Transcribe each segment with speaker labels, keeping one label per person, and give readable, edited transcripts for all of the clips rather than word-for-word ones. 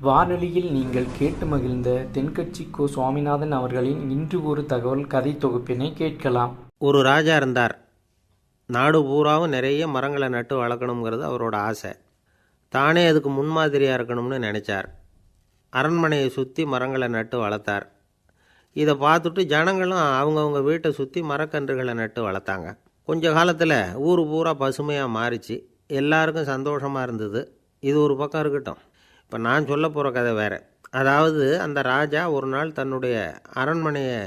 Speaker 1: வானொலியில் நீங்கள் கேட்டு மகிழ்ந்த தென்கட்சி கோ. சுவாமிநாதன் அவர்களின் இன்று ஒரு தகவல் கதை தொகுப்பினை கேட்கலாம்.
Speaker 2: ஒரு ராஜா இருந்தார். நாடு பூராவும் நிறைய மரங்களை நட்டு வளர்க்கணுங்கிறது அவரோட ஆசை. தானே அதுக்கு முன்மாதிரியாக இருக்கணும்னு நினச்சார். அரண்மனையை சுற்றி மரங்களை நட்டு வளர்த்தார். இதை பார்த்துட்டு ஜனங்களும் அவங்கவுங்க வீட்டை சுற்றி மரக்கன்றுகளை நட்டு வளர்த்தாங்க. கொஞ்ச காலத்தில் ஊர் பூரா பசுமையாக மாறிச்சு. எல்லாருக்கும் சந்தோஷமாக இருந்தது. இது ஒரு பக்கம் இருக்கட்டும். இப்போ நான் சொல்ல போகிற கதை வேறு. அதாவது அந்த ராஜா ஒரு நாள் தன்னுடைய அரண்மனையை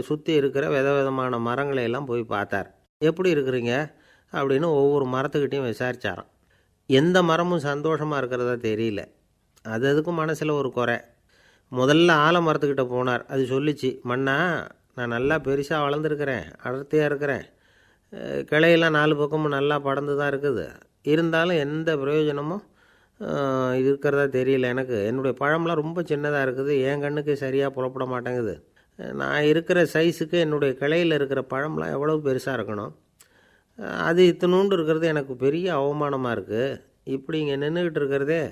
Speaker 2: சுற்றி இருக்கிற விதவிதமான மரங்களை எல்லாம் போய் பார்த்தார். எப்படி இருக்கிறீங்க அப்படின்னு ஒவ்வொரு மரத்துக்கிட்டையும் விசாரித்தாராம். எந்த மரமும் சந்தோஷமாக இருக்கிறதா தெரியல. அதுக்கும் மனசில் ஒரு குறை. முதல்ல ஆலமரத்துக்கிட்ட போனார். அது சொல்லிச்சு, மண்ணா, நான் நல்லா பெருசாக வளர்ந்துருக்கிறேன், அடர்த்தியாக இருக்கிறேன், கிளையெல்லாம் 4 பக்கமும் நல்லா படர்ந்து தான் இருக்குது, இருந்தாலும் எந்த பிரயோஜனமும் இருக்கிறதா தெரியல. எனக்கு என்னுடைய பழம்லாம் ரொம்ப சின்னதாக இருக்குது, என் கண்ணுக்கு சரியாக புறப்பட மாட்டேங்குது. நான் இருக்கிற சைஸுக்கு என்னுடைய கிளையில் இருக்கிற பழம்லாம் எவ்வளோ பெருசாக இருக்கணும், அது இத்தினூண்டு இருக்கிறது எனக்கு பெரிய அவமானமாக இருக்குது. இப்படி இங்கே நின்றுக்கிட்டு இருக்கிறதே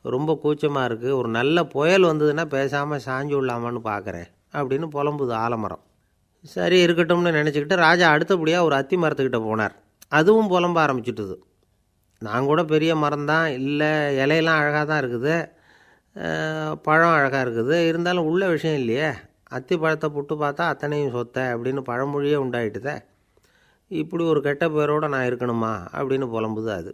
Speaker 2: ரொம்ப கூச்சமாக இருக்குது. ஒரு நல்ல புயல் வந்ததுன்னா பேசாமல் சாஞ்சு விடலாமான்னு பார்க்குறேன் அப்படின்னு புலம்புது ஆலமரம். சரி இருக்கட்டும்னு நினச்சிக்கிட்டு ராஜா அடுத்தபடியாக ஒரு அத்தி மரத்துக்கிட்ட போனார். அதுவும் புலம்ப ஆரம்பிச்சுட்டுது. நான் கூட பெரிய மரம்தான், இல்லை இலையெல்லாம் அழகாக தான் இருக்குது, பழம் அழகாக இருக்குது, இருந்தாலும் உள்ள விஷயம் இல்லையே, அத்தி பழத்தை புட்டு பார்த்தா அத்தனையும் சொத்தை அப்படின்னு பழமொழியே உண்டாயிட்டுதே. இப்படி ஒரு கெட்ட பேரோடு நான் இருக்கணுமா அப்படின்னு புலம்புது அது.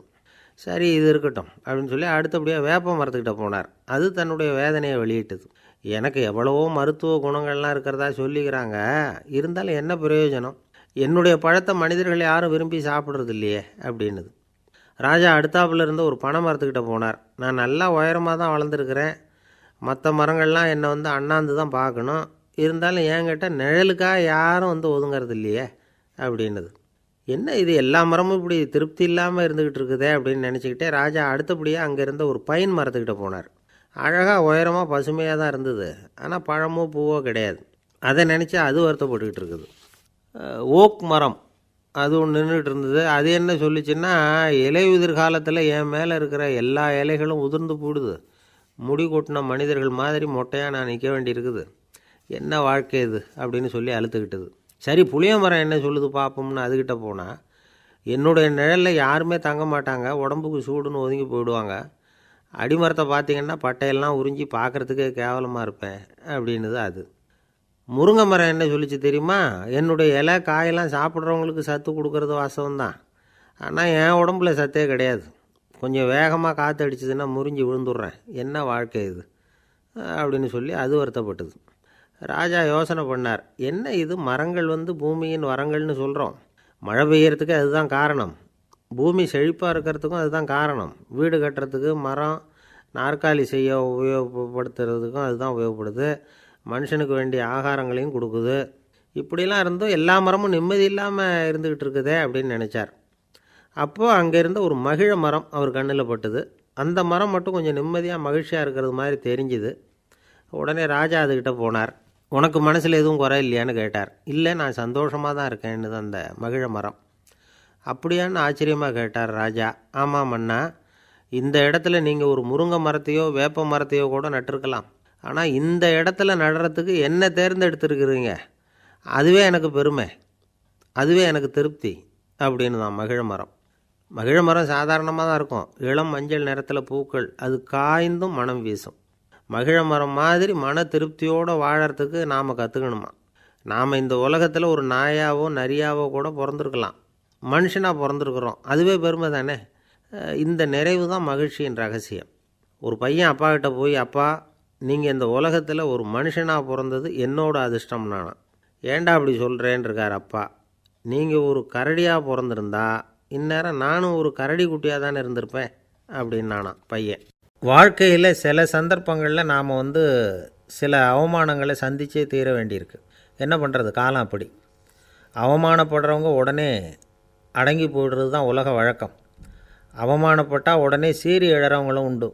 Speaker 2: சரி இது இருக்கட்டும் அப்படின்னு சொல்லி அடுத்தபடியாக வேப்ப மரத்துக்கிட்ட போனார். அது தன்னுடைய வேதனையை வெளியிட்டது. எனக்கு எவ்வளவோ மருத்துவ குணங்கள்லாம் இருக்கிறதா சொல்லிக்கிறாங்க, இருந்தாலும் என்ன பிரயோஜனம், என்னுடைய பழத்தை மனிதர்கள் யாரும் விரும்பி சாப்பிட்றது இல்லையே அப்படின்னுது. ராஜா அடுத்தாப்பில் இருந்த ஒரு பனை மரத்துக்கிட்ட போனார். நான் நல்லா உயரமாக தான் வளர்ந்துருக்கிறேன், மற்ற மரங்கள்லாம் என்னை அண்ணாந்து தான் பார்க்கணும், இருந்தாலும் என்கிட்ட நிழலுக்காக யாரும் ஒதுங்கிறது இல்லையே அப்படின்னுது. என்ன இது, எல்லா மரமும் இப்படி திருப்தி இல்லாமல் இருந்துக்கிட்டு இருக்குதே அப்படின்னு நினச்சிக்கிட்டே ராஜா அடுத்தபடியாக அங்கே இருந்த ஒரு பைன் மரத்துக்கிட்ட போனார். அழகாக உயரமாக பசுமையாக தான் இருந்தது, ஆனால் பழமோ பூவோ கிடையாது. அதை நினச்சி அது வருத்தப்பட்டுக்கிட்டு இருக்குது. ஓக் மரம் அது ஒன்று நின்றுட்டு இருந்தது. அது என்ன சொல்லிச்சுன்னா, இலை உதிர்காலத்தில் என் மேலே இருக்கிற எல்லா இலைகளும் உதிர்ந்து போடுது, முடி கொட்டின மனிதர்கள் மாதிரி மொட்டையாக நான் நிற்க வேண்டியிருக்குது, என்ன வாழ்க்கை இது அப்படின்னு சொல்லி அழுத்துக்கிட்டது. சரி புளிய மரம் என்ன சொல்லுது பார்ப்போம்னு அதுக்கிட்ட போனால், என்னுடைய நிழலில் யாருமே தங்க மாட்டாங்க, உடம்புக்கு சூடுன்னு ஒதுங்கி போயிடுவாங்க, அடிமரத்தை பார்த்திங்கன்னா பட்டையெல்லாம் உறிஞ்சி பார்க்குறதுக்கே கேவலமாக இருப்பேன் அப்படின்னுது அது. முருங்கை மரம் என்ன சொல்லிச்சு தெரியுமா, என்னுடைய இலை காயெல்லாம் சாப்பிட்றவங்களுக்கு சத்து கொடுக்கறது வாசம்தான், ஆனால் என் உடம்புல சத்தே கிடையாது, கொஞ்சம் வேகமாக காற்று அடிச்சதுன்னா முறிஞ்சி விழுந்துடுறேன், என்ன வாழ்க்கை இது அப்படின்னு சொல்லி அது வருத்தப்பட்டது. ராஜா யோசனை பண்ணார். என்ன இது, மரங்கள் பூமியின் வரங்கள்னு சொல்கிறோம், மழை பெய்யறதுக்கு அதுதான் காரணம், பூமி செழிப்பாக இருக்கிறதுக்கும் அதுதான் காரணம், வீடு கட்டுறதுக்கு மரம், நாற்காலி செய்ய உபயோகப்படுத்துறதுக்கும் அதுதான் உபயோகப்படுது, மனுஷனுக்கு வேண்டிய ஆகாரங்களையும் கொடுக்குது, இப்படிலாம் இருந்தும் எல்லா மரமும் நிம்மதி இல்லாமல் இருந்துக்கிட்டு இருக்குதே அப்படின்னு நினச்சார். அப்போது அங்கே இருந்த ஒரு மகிழ மரம் அவர் கண்ணில் பட்டுது. அந்த மரம் மட்டும் கொஞ்சம் நிம்மதியாக மகிழ்ச்சியாக இருக்கிறது மாதிரி தெரிஞ்சுது. உடனே ராஜா அதுக்கிட்ட போனார். உனக்கு மனசில் எதுவும் குறை இல்லையான்னு கேட்டார். இல்லை, நான் சந்தோஷமாக தான் இருக்கேன்னு அந்த மகிழ மரம். அப்படியான்னு ஆச்சரியமாக கேட்டார் ராஜா. ஆமாம் மன்னா, இந்த இடத்துல நீங்கள் ஒரு முருங்கை மரத்தையோ வேப்ப மரத்தையோ கூட நட்டிருக்கலாம், ஆனால் இந்த இடத்துல நடுறதுக்கு என்ன தேர்ந்தெடுத்துருக்குறீங்க, அதுவே எனக்கு பெருமை, அதுவே எனக்கு திருப்தி அப்படின்னு தான் மகிழ மரம். மகிழ மரம் சாதாரணமாக தான் இருக்கும், இளம் மஞ்சள் நிறத்தில் பூக்கள், அது காய்ந்தும் மனம் வீசும். மகிழ மரம் மாதிரி மன திருப்தியோடு வாழறதுக்கு நாம் கற்றுக்கணுமா. நாம் இந்த உலகத்தில் ஒரு நாயாவோ நரியாவோ கூட பிறந்திருக்கலாம், மனுஷனாக பிறந்திருக்கிறோம், அதுவே பெருமை தானே. இந்த நிறைவு தான் மகிழ்ச்சியின் ரகசியம். ஒரு பையன் அப்பா கிட்ட போய், அப்பா நீங்கள் இந்த உலகத்தில் ஒரு மனுஷனாக பிறந்தது என்னோட அதிர்ஷ்டம் நானா. ஏண்டா அப்படி சொல்கிறேன்னு இருக்கார் அப்பா. நீங்கள் ஒரு கரடியாக பிறந்திருந்தா இந்நேரம் நானும் ஒரு கரடி குட்டியாக தானே இருந்திருப்பேன் அப்படின்னு நானா பையன். வாழ்க்கையில் சில சந்தர்ப்பங்களில் நாம் சில அவமானங்களை சந்தித்தே தீர வேண்டியிருக்கு. என்ன பண்ணுறது, காலம் அப்படி. அவமானப்படுறவங்க உடனே அடங்கி போய்டுறது தான் உலக வழக்கம். அவமானப்பட்டால் உடனே சீறி எழறவங்களும் உண்டு.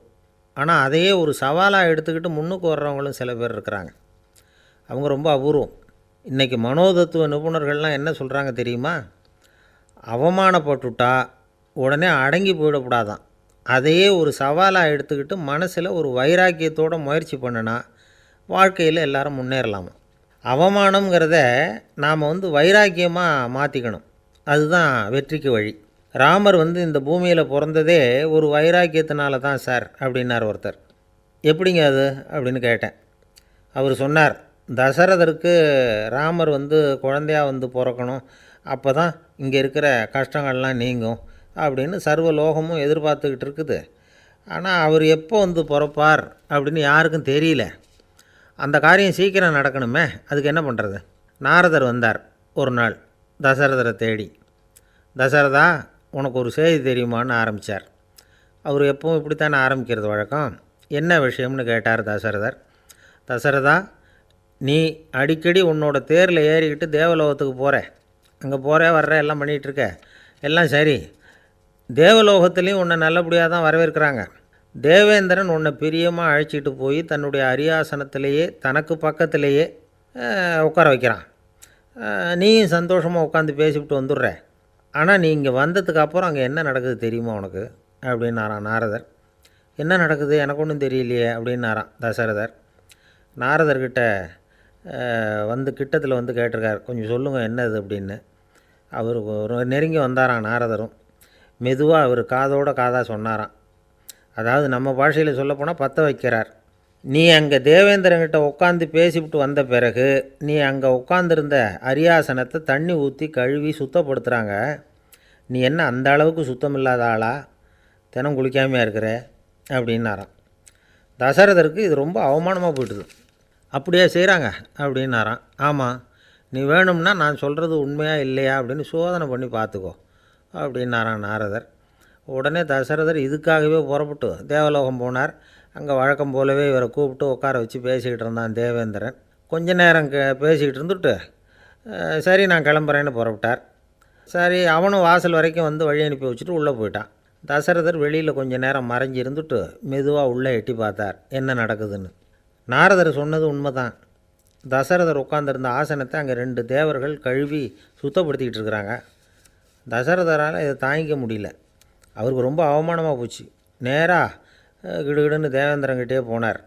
Speaker 2: ஆனால் அதையே ஒரு சவாலாக எடுத்துக்கிட்டு முன்னுக்கு வர்றவங்களும் சில பேர் இருக்கிறாங்க. அவங்க ரொம்ப அபூர்வம். இன்றைக்கி மனோதத்துவ நிபுணர்கள்லாம் என்ன சொல்கிறாங்க தெரியுமா, அவமானப்பட்டுட்டா உடனே அடங்கி போயிடக்கூடாதான், அதையே ஒரு சவாலாக எடுத்துக்கிட்டு மனசில் ஒரு வைராக்கியத்தோடு முயற்சி பண்ணினா வாழ்க்கையில் எல்லாரும் முன்னேறலாமா. அவமானங்கிறத நாம் வைராக்கியமாக மாற்றிக்கணும். அதுதான் வெற்றிக்கு வழி. ராமர் இந்த பூமியில் பிறந்ததே ஒரு வைராக்கியத்தினால தான் சார் அப்படின்னார் ஒருத்தர். எப்படிங்க அது அப்படின்னு கேட்டேன். அவர் சொன்னார், தசரதருக்கு ராமர் குழந்தையாக பிறக்கணும், அப்போ தான் இங்கே இருக்கிற கஷ்டங்கள்லாம் நீங்கும் அப்படின்னு சர்வ லோகமும் எதிர்பார்த்துக்கிட்டு இருக்குது. ஆனால் அவர் எப்போ பிறப்பார் அப்படின்னு யாருக்கும் தெரியல. அந்த காரியம் சீக்கிரம் நடக்கணுமே, அதுக்கு என்ன பண்ணுறது? நாரதர் வந்தார் ஒரு நாள் தசரதரை தேடி. தசரதா, உனக்கு ஒரு செய்தி தெரியுமான்னு ஆரம்பித்தார். அவர் எப்பவும் இப்படித்தானே ஆரம்பிக்கிறது வழக்கம். என்ன விஷயம்னு கேட்டார் தசரதர். தசரதா, நீ அடிக்கடி உன்னோட தேரில் ஏறிக்கிட்டு தேவலோகத்துக்கு போகிற, அங்கே போகிற வர்ற எல்லாம் பண்ணிகிட்ருக்க, எல்லாம் சரி. தேவலோகத்துலேயும் உன்னை நல்லபடியாக தான் வரவேற்கிறாங்க. தேவேந்திரன் உன்னை பிரியமாக அழைச்சிட்டு போய் தன்னுடைய அரியாசனத்திலேயே தனக்கு பக்கத்திலேயே உட்கார வைக்கிறான். நீயும் சந்தோஷமாக உட்காந்து பேசிவிட்டு வந்துடுற. ஆனால் நீ இங்கே வந்ததுக்கு அப்புறம் அங்கே என்ன நடக்குது தெரியுமா உனக்கு அப்படின்னாரான் நாரதர். என்ன நடக்குது எனக்கு ஒன்றும் தெரியலையே அப்படின்னாரான் தசரதர். நாரதர்கிட்ட கிட்டத்தில் கேட்டிருக்கார், கொஞ்சம் சொல்லுங்கள் என்னது அப்படின்னு. அவர் நெருங்கி வந்தாரான் நாரதரும். மெதுவாக அவர் காதோட காதாக சொன்னாராம். அதாவது நம்ம பாஷையில் சொல்லப்போனால் பற்ற வைக்கிறார். நீ அங்கே தேவேந்திரங்கிட்ட உட்காந்து பேசிவிட்டு வந்த பிறகு நீ அங்கே உட்காந்துருந்த அரியாசனத்தை தண்ணி ஊற்றி கழுவி சுத்தப்படுத்துகிறாங்க. நீ என்ன அந்த அளவுக்கு சுத்தம் இல்லாத ஆளா? தினம் குளிக்காமையாக இருக்கிற அப்படின்னாராம். தசரதருக்கு இது ரொம்ப அவமானமாக போயிட்டுது. அப்படியே செய்கிறாங்க அப்படின்னாராம். ஆமாம், நீ வேணும்னா நான் சொல்கிறது உண்மையாக இல்லையா அப்படின்னு சோதனை பண்ணி பார்த்துக்கோ அப்படின்னாரான் நாரதர். உடனே தசரதர் இதுக்காகவே புறப்பட்டு தேவலோகம் போனார். அங்கே வழக்கம் போலவே இவரை கூப்பிட்டு உட்கார வச்சு பேசிக்கிட்டு இருந்தான் தேவேந்திரன். கொஞ்ச நேரம் பேசிக்கிட்டு இருந்துட்டு சரி நான் கிளம்புறேன்னு புறப்பட்டார். சரி, அவனும் வாசல் வரைக்கும் வழி அனுப்பி வச்சுட்டு உள்ளே போயிட்டான். தசரதர் வெளியில் கொஞ்சம் நேரம் மறைஞ்சி இருந்துட்டு மெதுவாக உள்ளே எட்டி பார்த்தார் என்ன நடக்குதுன்னு. நாரதர் சொன்னது உண்மை தான். தசரதர் உட்காந்துருந்த ஆசனத்தை அங்கே 2 தேவர்கள் கழுவி சுத்தப்படுத்திக்கிட்டு இருக்கிறாங்க. தசரதரால் இதை தாங்கிக்க முடியல. அவருக்கு ரொம்ப அவமானமாக போச்சு. நேராக கிடுகிடுன்னு தேவேந்திரங்கிட்டே போனார்.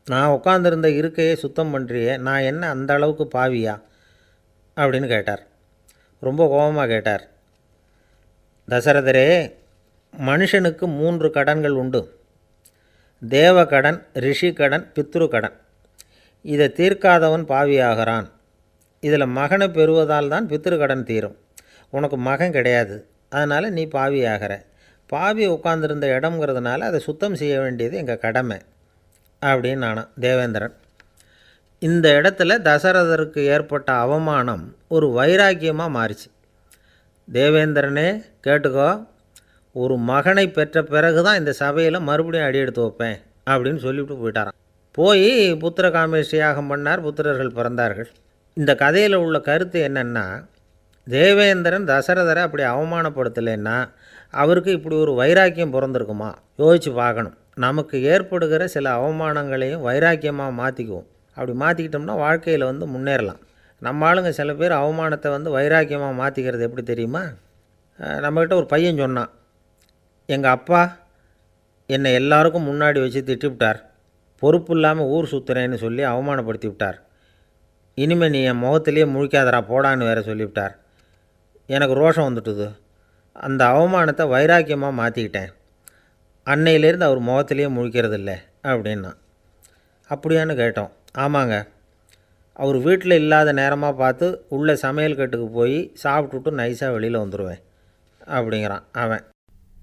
Speaker 2: நான் உட்காந்துருந்த இருக்கையே சுத்தம் பண்ணுறியே, நான் என்ன அந்த அளவுக்கு பாவியா அப்படின்னு கேட்டார். ரொம்ப கோபமாக கேட்டார். தசரதரே, மனுஷனுக்கு 3 கடன்கள் உண்டு. தேவக்கடன், ரிஷி கடன், பித்ரு கடன். இதை தீர்க்காதவன் பாவியாகிறான். இதில் மகனை பெறுவதால் தான் பித்ரு கடன் தீரும். உனக்கு மகன் கிடையாது, அதனால் நீ பாவியாகிற. பாவி உட்காந்துருந்த இடம்ங்கிறதுனால அதை சுத்தம் செய்ய வேண்டியது எங்கள் கடமை அப்படின்னு நானான் தேவேந்திரன். இந்த இடத்துல தசரதருக்கு ஏற்பட்ட அவமானம் ஒரு வைராக்கியமாக மாறிச்சு. தேவேந்திரனே கேட்டுக்கோ, ஒரு மகனை பெற்ற பிறகு தான் இந்த சபையில் மறுபடியும் அடி எடுத்து வைப்பேன் அப்படின்னு சொல்லிவிட்டு போயிட்டாரான். போய் புத்திர காமேஷ்டி யாகம் பண்ணார். புத்திரர்கள் பிறந்தார்கள். இந்த கதையில் உள்ள கருத்து என்னென்னா, தேவேந்திரன் தசரதரை அப்படி அவமானப்படுத்தலைன்னா அவருக்கு இப்படி ஒரு வைராக்கியம் பிறந்திருக்குமா? யோசித்து பார்க்கணும். நமக்கு ஏற்படுகிற சில அவமானங்களையும் வைராக்கியமாக மாற்றிக்குவோம். அப்படி மாற்றிக்கிட்டோம்னா வாழ்க்கையில் முன்னேறலாம். நம்ம ஆளுங்க சில பேர் அவமானத்தை வைராக்கியமாக மாற்றிக்கிறது எப்படி தெரியுமா? நம்மக்கிட்ட ஒரு பையன் சொன்னான், எங்கள் அப்பா என்னை எல்லாருக்கும் முன்னாடி வச்சு திட்டிவிட்டார், பொறுப்பு இல்லாமல் ஊர் சுற்றுறேன்னு சொல்லி அவமானப்படுத்தி விட்டார். இனிமேல் நீ என் முகத்திலேயே முழிக்காதரா போடான்னு வேறு சொல்லிவிட்டார். எனக்கு ரோஷம் வந்துட்டுது. அந்த அவமானத்தை வைராக்கியமாக மாற்றிக்கிட்டேன். அன்னையிலேருந்து அவர் முகத்திலேயே முழிக்கிறதில்ல அப்படின்னா. அப்படியான்னு கேட்டோம். ஆமாங்க, அவர் வீட்டில் இல்லாத நேரமாக பார்த்து உள்ளே சமையல் கட்டுக்கு போய் சாப்பிட்டுட்டு நைஸாக வெளியில் வந்துடுவேன் அப்படிங்கிறான் அவன்.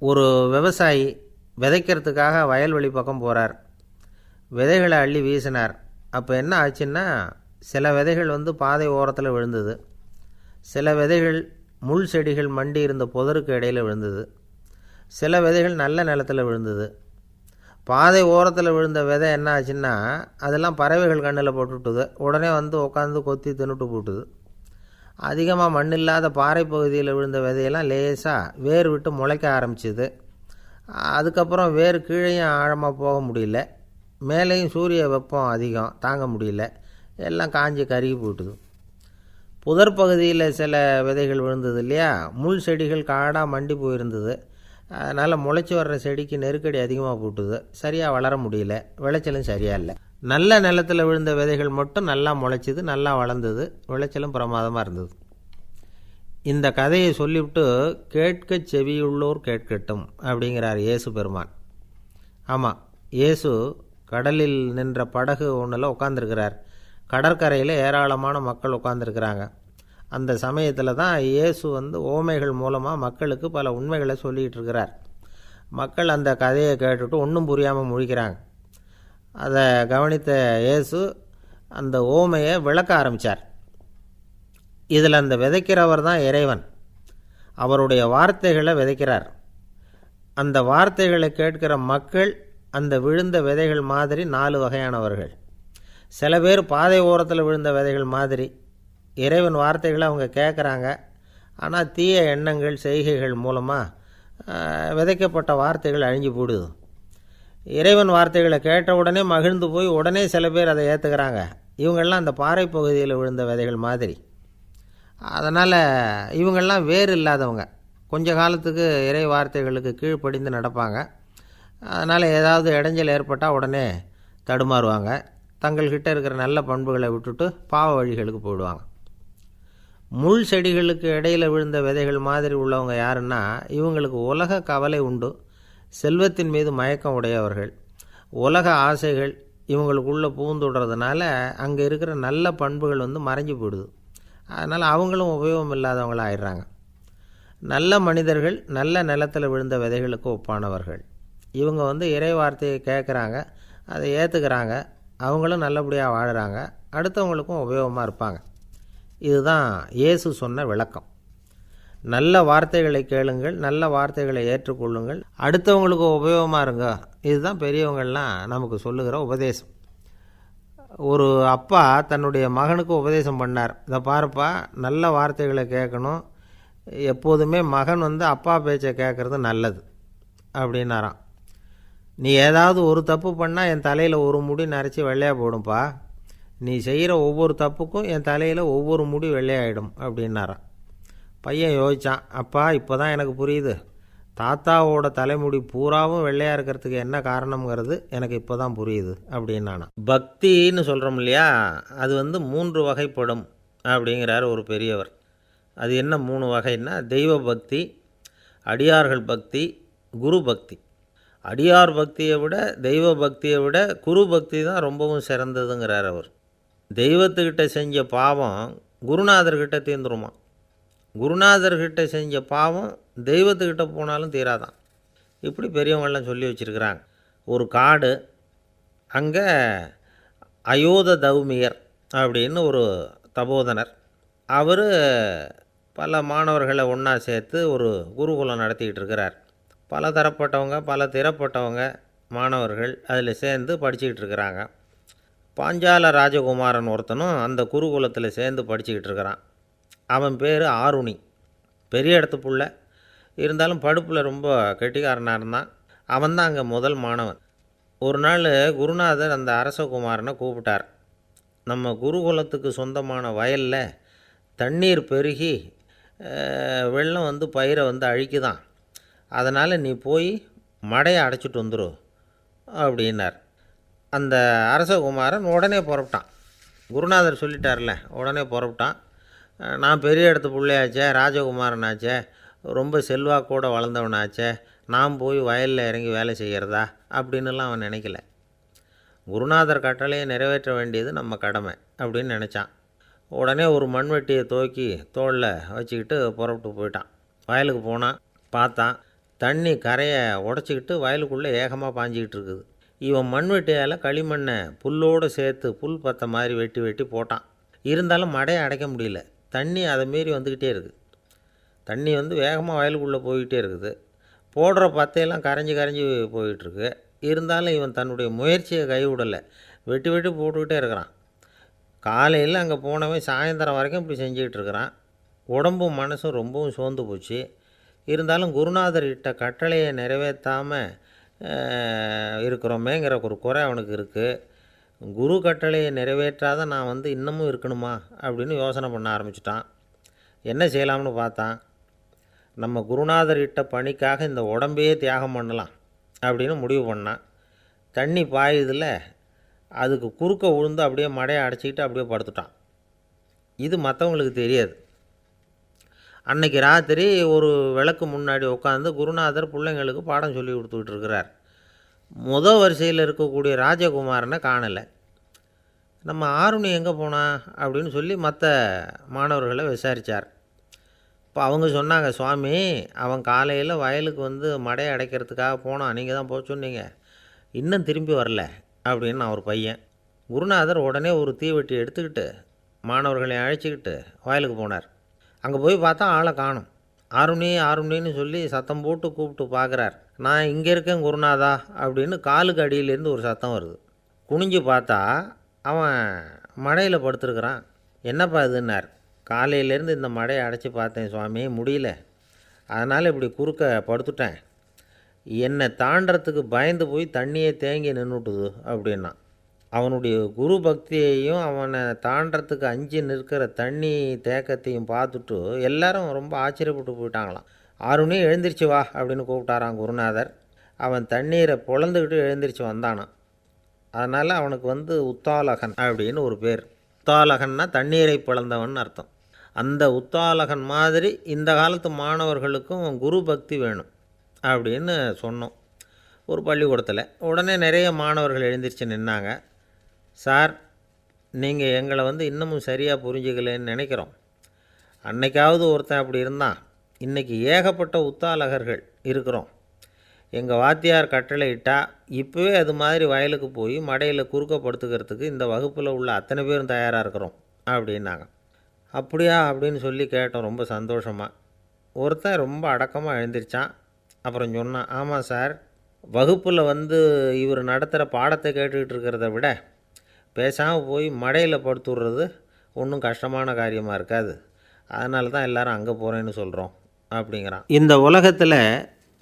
Speaker 2: ஒரு விவசாயி விதைக்கிறதுக்காக வயல்வெளி பக்கம் போகிறார். விதைகளை அள்ளி வீசினார். அப்போ என்ன ஆச்சுன்னா, சில விதைகள் பாதை ஓரத்தில் விழுந்தது. சில விதைகள் முள் செடிகள் மண்டி இருந்த புதருக்கு இடையில் விழுந்தது. சில விதைகள் நல்ல நிலத்தில் விழுந்தது. பாதை ஓரத்தில் விழுந்த விதை என்ன ஆச்சுன்னா, அதெல்லாம் பறவைகள் கண்ணில் போட்டுவிட்டுது. உடனே உட்காந்து கொத்தி தின்னுட்டு போட்டுது. அதிகமாக மண் இல்லாத பாறை பகுதியில் விழுந்த விதையெல்லாம் லேசாக வேர் விட்டு முளைக்க ஆரம்பிச்சிது. அதுக்கப்புறம் வேர் கீழேயும் ஆழமாக போக முடியல, மேலேயும் சூரிய வெப்பம் அதிகம் தாங்க முடியல, எல்லாம் காஞ்சி கருகி போட்டுது. புதர் பகுதியில் சில விதைகள் விழுந்தது இல்லையா, முள் செடிகள் காடாக மண்டி போயிருந்தது. அதனால் முளைச்சி வர்ற செடிக்கு நெருக்கடி அதிகமாக போட்டுது, சரியாக வளர முடியல, விளைச்சலும் சரியாக இல்லை. நல்ல நிலத்தில் விழுந்த விதைகள் மட்டும் நல்லா முளைச்சிது, நல்லா வளர்ந்தது, விளைச்சலும் பிரமாதமாக இருந்தது. இந்த கதையை சொல்லிவிட்டு கேட்க செவியுள்ளோர் கேட்கட்டும் அப்படிங்கிறார் இயேசு பெருமான். ஆமாம், இயேசு கடலில் நின்ற படகு ஒன்றில் உட்காந்துருக்கிறார். கடற்கரையில் ஏராளமான மக்கள் உட்காந்துருக்கிறாங்க. அந்த சமயத்தில் தான் இயேசு ஓமைகள் மூலமாக மக்களுக்கு பல உண்மைகளை சொல்லிகிட்டு இருக்கிறார். மக்கள் அந்த கதையை கேட்டுட்டு ஒன்றும் புரியாமல் முழிக்கிறாங்க. அதை கவனித்த இயேசு அந்த ஓமையை விளக்க ஆரம்பித்தார். இதில் அந்த விதைக்கிறவர் தான் இறைவன். அவருடைய வார்த்தைகளை விதைக்கிறார். அந்த வார்த்தைகளை கேட்கிற மக்கள் அந்த விழுந்த விதைகள் மாதிரி 4 வகையானவர்கள். சில பேர் பாதை ஓரத்தில் விழுந்த விதைகள் மாதிரி. இறைவன் வார்த்தைகளை அவங்க கேட்குறாங்க, ஆனால் தீய எண்ணங்கள் செய்கைகள் மூலமாக விதைக்கப்பட்ட வார்த்தைகள் அழிஞ்சு போடுது. இறைவன் வார்த்தைகளை கேட்ட உடனே மகிழ்ந்து போய் உடனே சில பேர் அதை ஏற்றுக்கிறாங்க. இவங்கெல்லாம் அந்த பாறை பகுதியில் விழுந்த விதைகள் மாதிரி. அதனால் இவங்கெல்லாம் வேறு இல்லாதவங்க. கொஞ்ச காலத்துக்கு இறை வார்த்தைகளுக்கு கீழ்ப்படிந்து நடப்பாங்க. அதனால் ஏதாவது இடைஞ்சல் ஏற்பட்டால் உடனே தடுமாறுவாங்க. தங்கள்கிட்ட இருக்கிற நல்ல பண்புகளை விட்டுட்டு பாவ வழிகளுக்கு போயிடுவாங்க. முள் செடிகளுக்கு இடையில் விழுந்த விதைகள் மாதிரி உள்ளவங்க யாருன்னா, இவங்களுக்கு உலக கவலை உண்டு, செல்வத்தின் மீது மயக்கம் உடையவர்கள். உலக ஆசைகள் இவங்களுக்குள்ளே பூந்துடுறதுனால அங்கே இருக்கிற நல்ல பண்புகள் மறைஞ்சு போயிடுது. அதனால் அவங்களும் உபயோகம் இல்லாதவங்களாக ஆயிடுறாங்க. நல்ல மனிதர்கள் நல்ல நிலத்தில் விழுந்த விதைகளுக்கு ஒப்பானவர்கள். இவங்க இறை வார்த்தையை கேட்குறாங்க, அதை ஏற்றுக்கிறாங்க, அவங்களும் நல்லபடியாக வாழுறாங்க, அடுத்தவங்களுக்கும் உபயோகமாக இருப்பாங்க. இதுதான் இயேசு சொன்ன விளக்கம். நல்ல வார்த்தைகளை கேளுங்கள், நல்ல வார்த்தைகளை ஏற்றுக்கொள்ளுங்கள், அடுத்தவங்களுக்கு உபயோகமாக இருங்க. இதுதான் பெரியவங்கள்லாம் நமக்கு சொல்லுகிற உபதேசம். ஒரு அப்பா தன்னுடைய மகனுக்கு உபதேசம் பண்ணார். இதை பாருப்பா, நல்ல வார்த்தைகளை கேட்கணும், எப்போதுமே மகன் அப்பா பேச்சை கேட்குறது நல்லது அப்படின்னாராம். நீ ஏதாவது ஒரு தப்பு பண்ணால் என் தலையில் ஒரு முடி நரைச்சி வெள்ளையாக போடும்பா, நீ செய்கிற ஒவ்வொரு தப்புக்கும் என் தலையில் ஒவ்வொரு முடி வெள்ளையாயிடும் அப்படின்னாராம். பையன் யோசித்தான், அப்பா இப்போ தான் எனக்கு புரியுது, தாத்தாவோட தலைமுடி பூராவும் வெள்ளையாக இருக்கிறதுக்கு என்ன காரணங்கிறது எனக்கு இப்போ தான் புரியுது அப்படின்னானா. பக்தின்னு சொல்கிறோம் இல்லையா, அது 3 வகைப்படும் அப்படிங்கிறார் ஒரு பெரியவர். அது என்ன 3 வகைன்னா, தெய்வ பக்தி, அடியார்கள் பக்தி, குரு பக்தி. அடியார் பக்தியை விட தெய்வ பக்தியை விட குரு பக்தி தான் ரொம்பவும் சிறந்ததுங்கிறார் அவர். தெய்வத்துக்கிட்ட செஞ்ச பாவம் குருநாதர்கிட்ட தீர்ந்துருமா, குருநாதர்கிட்ட செஞ்ச பாவம் தெய்வத்துக்கிட்ட போனாலும் தீராதான். இப்படி பெரியவங்கள்லாம் சொல்லி வச்சுருக்கிறாங்க. ஒரு காடு, அங்கே அயோத தௌமியர் அப்படின்னு ஒரு தபோதனர். அவர் பல மாணவர்களை ஒன்றா சேர்த்து ஒரு குருகுலம் நடத்திக்கிட்டு இருக்கிறார். பல தரப்பட்டவங்க, பல திறப்பட்டவங்க மாணவர்கள் அதில் சேர்ந்து படிச்சுக்கிட்டு இருக்கிறாங்க. பாஞ்சால ராஜகுமாரன் ஒருத்தனும் அந்த குருகுலத்தில் சேர்ந்து படிச்சுக்கிட்டு இருக்கிறான். அவன் பேர் ஆருணி. பெரிய இடத்து புள்ள, இருந்தாலும் படுப்பில் ரொம்ப கெட்டிக்காரனாக இருந்தான். அவன் தான் அங்கே முதல் மாணவன். ஒரு நாள் குருநாதர் அந்த அரசகுமாரனை கூப்பிட்டார். நம்ம குருகுலத்துக்கு சொந்தமான வயலில் தண்ணீர் பெருகி வெள்ளம் பயிரை அழிக்குதான், அதனால் நீ போய் மடையை அடைச்சிட்டு வந்துரு அப்படின்னார். அந்த அரசகுமாரன் உடனே புறப்பட்டான். குருநாதர் சொல்லிட்டார்ல, உடனே புறப்பட்டான். நான் பெரிய இடத்து பிள்ளையாச்சே, ராஜகுமாரனாச்சே, ரொம்ப செல்வாக்கூட வளர்ந்தவனாச்சே, நான் போய் வயலில் இறங்கி வேலை செய்கிறதா அப்படின்னுலாம் அவன் நினைக்கல. குருநாதர் கட்டளையை நிறைவேற்ற வேண்டியது நம்ம கடமை அப்படின்னு நினச்சான். உடனே ஒரு மண்வெட்டியை தூக்கி தோளில் வச்சுக்கிட்டு புறப்பட்டு போயிட்டான். வயலுக்கு போனான். பார்த்தான், தண்ணி கரையை உடச்சிக்கிட்டு வயலுக்குள்ளே ஏகமாக பாஞ்சிக்கிட்டு இருக்குது. இவன் மண்வெட்டியால் களிமண்ணை புல்லோடு சேர்த்து புல் பற்ற மாதிரி வெட்டி வெட்டி போட்டான். இருந்தாலும் மடையை அடைக்க முடியல. தண்ணி அதை மீறி வந்துக்கிட்டே இருக்குது. தண்ணி வேகமாக வயலுக்குள்ளே போய்கிட்டே இருக்குது. போடுற பத்தையெல்லாம் கரைஞ்சி கரைஞ்சி போயிட்டுருக்கு. இருந்தாலும் இவன் தன்னுடைய முயற்சியை கைவிடலை. வெட்டி வெட்டி போட்டுக்கிட்டே இருக்கிறான். காலையில் அங்கே போனவன் சாயந்தரம் வரைக்கும் இப்படி செஞ்சுக்கிட்டு இருக்கிறான். உடம்பும் மனசும் ரொம்பவும் சோர்ந்து போச்சு. இருந்தாலும் குருநாதர் இட்ட கட்டளையை நிறைவேற்றாமல் இருக்கிறோமேங்கிற ஒரு குறை அவனுக்கு இருக்குது. குரு கட்டளையை நிறைவேற்றாத நான் இன்னமும் இருக்கணுமா அப்படின்னு யோசனை பண்ண ஆரம்பிச்சிட்டான். என்ன செய்யலாம்னு பார்த்தான். நம்ம குருநாதர் இட்ட பணிக்காக இந்த உடம்பையே தியாகம் பண்ணலாம் அப்படின்னு முடிவு பண்ணான். தண்ணி பாயுதில் அதுக்கு குறுக்க விழுந்து அப்படியே மடையை அடைச்சிக்கிட்டு அப்படியே படுத்துட்டான். இது மற்றவங்களுக்கு தெரியாது. அன்னைக்கு ராத்திரி ஒரு விளக்கு முன்னாடி உட்காந்து குருநாதர் பிள்ளைங்களுக்கு பாடம் சொல்லி கொடுத்துக்கிட்டு இருக்கிறார். வரிசையில் இருக்கக்கூடிய ராஜகுமாரனை காணலை. நம்ம ஆருணி எங்கே போனா அப்படின்னு சொல்லி மற்ற மாணவர்களை விசாரித்தார். இப்போ அவங்க சொன்னாங்க, சுவாமி அவன் காலையில் வயலுக்கு வந்து மடையை அடைக்கிறதுக்காக போனான், நீங்கள் தான் போக சொன்னீங்க, இன்னும் திரும்பி வரல அப்படின்னு அவர் பையன். குருநாதர் உடனே ஒரு தீவெட்டி எடுத்துக்கிட்டு மாணவர்களை அழைச்சிக்கிட்டு வயலுக்கு போனார். அங்கே போய் பார்த்தா ஆளை காணும். ஆருணி ஆருணின்னு சொல்லி சத்தம் போட்டு கூப்பிட்டு பார்க்குறார். நான் இங்கே இருக்கேன் குருநாதா அப்படின்னு காலுக்கு அடியிலேருந்து ஒரு சத்தம் வருது. குனிஞ்சு பார்த்தா அவன் மடையில் படுத்துருக்குறான். என்னப்பா இதுன்னார். காலையிலேருந்து இந்த மடையை அடைச்சி பார்த்தேன் சுவாமி, முடியல, அதனால் இப்படி குறுக்க படுத்துட்டேன், என்னை தாண்டறதுக்கு பயந்து போய் தண்ணியே தேங்கி நின்றுட்டுது அப்படின்னா. அவனுடைய குரு பக்தியையும் அவனை தாண்டறதுக்கு அஞ்சு நிற்கிற தண்ணி தேக்கத்தையும் பார்த்துட்டு எல்லாரும் ரொம்ப ஆச்சரியப்பட்டு போயிட்டாங்களாம். ஆருணி எழுந்திரிச்சு வா அப்படின்னு கூப்பிட்டாரான் குருநாதர். அவன் தண்ணீரை பொழந்துக்கிட்டு எழுந்திரிச்சு வந்தானான். அதனால் அவனுக்கு வந்து உத்தாலகன் அப்படின்னு ஒரு பேர். உத்தாலகன்னா தண்ணீரை பிளந்தவன் அர்த்தம். அந்த உத்தாலகன் மாதிரி இந்த காலத்து மாணவர்களுக்கும் குரு பக்தி வேணும் அப்படின்னு சொன்னோம் ஒரு பள்ளிக்கூடத்தில். உடனே நிறைய மாணவர்கள் எழுந்திரிச்சு நின்னாங்க. சார், நீங்கள் எங்களை வந்து இன்னமும் சரியாக புரிஞ்சுக்கலன்னு நினைக்கிறோம். அன்னைக்காவது ஒருத்தன் அப்படி இருந்தான், இன்றைக்கி ஏகப்பட்ட உத்தாலகர்கள் இருக்கிறோம். எங்கள் வாத்தியார் கட்டளை இட்டால் இப்போவே அது மாதிரி வயலுக்கு போய் மடையில் குறுக்கப்படுத்துக்கிறதுக்கு இந்த வகுப்பில் உள்ள அத்தனை பேரும் தயாராக இருக்கிறோம் அப்படின்னாங்க. அப்படியா அப்படின்னு சொல்லி கேட்டோம் ரொம்ப சந்தோஷமாக. ஒருத்தன் ரொம்ப அடக்கமாக எழுந்திரிச்சான். அப்புறம் சொன்னான், ஆமாம் சார், வகுப்பில் வந்து இவர் நடத்துகிற பாடத்தை கேட்டுக்கிட்டு இருக்கிறத விட பேசாமல் போய் மடையில் படுத்துடுறது ஒன்றும் கஷ்டமான காரியமாக இருக்காது, அதனால தான் எல்லோரும் அங்கே போகிறேன்னு சொல்கிறோம் அப்படிங்கிறான். இந்த உலகத்தில்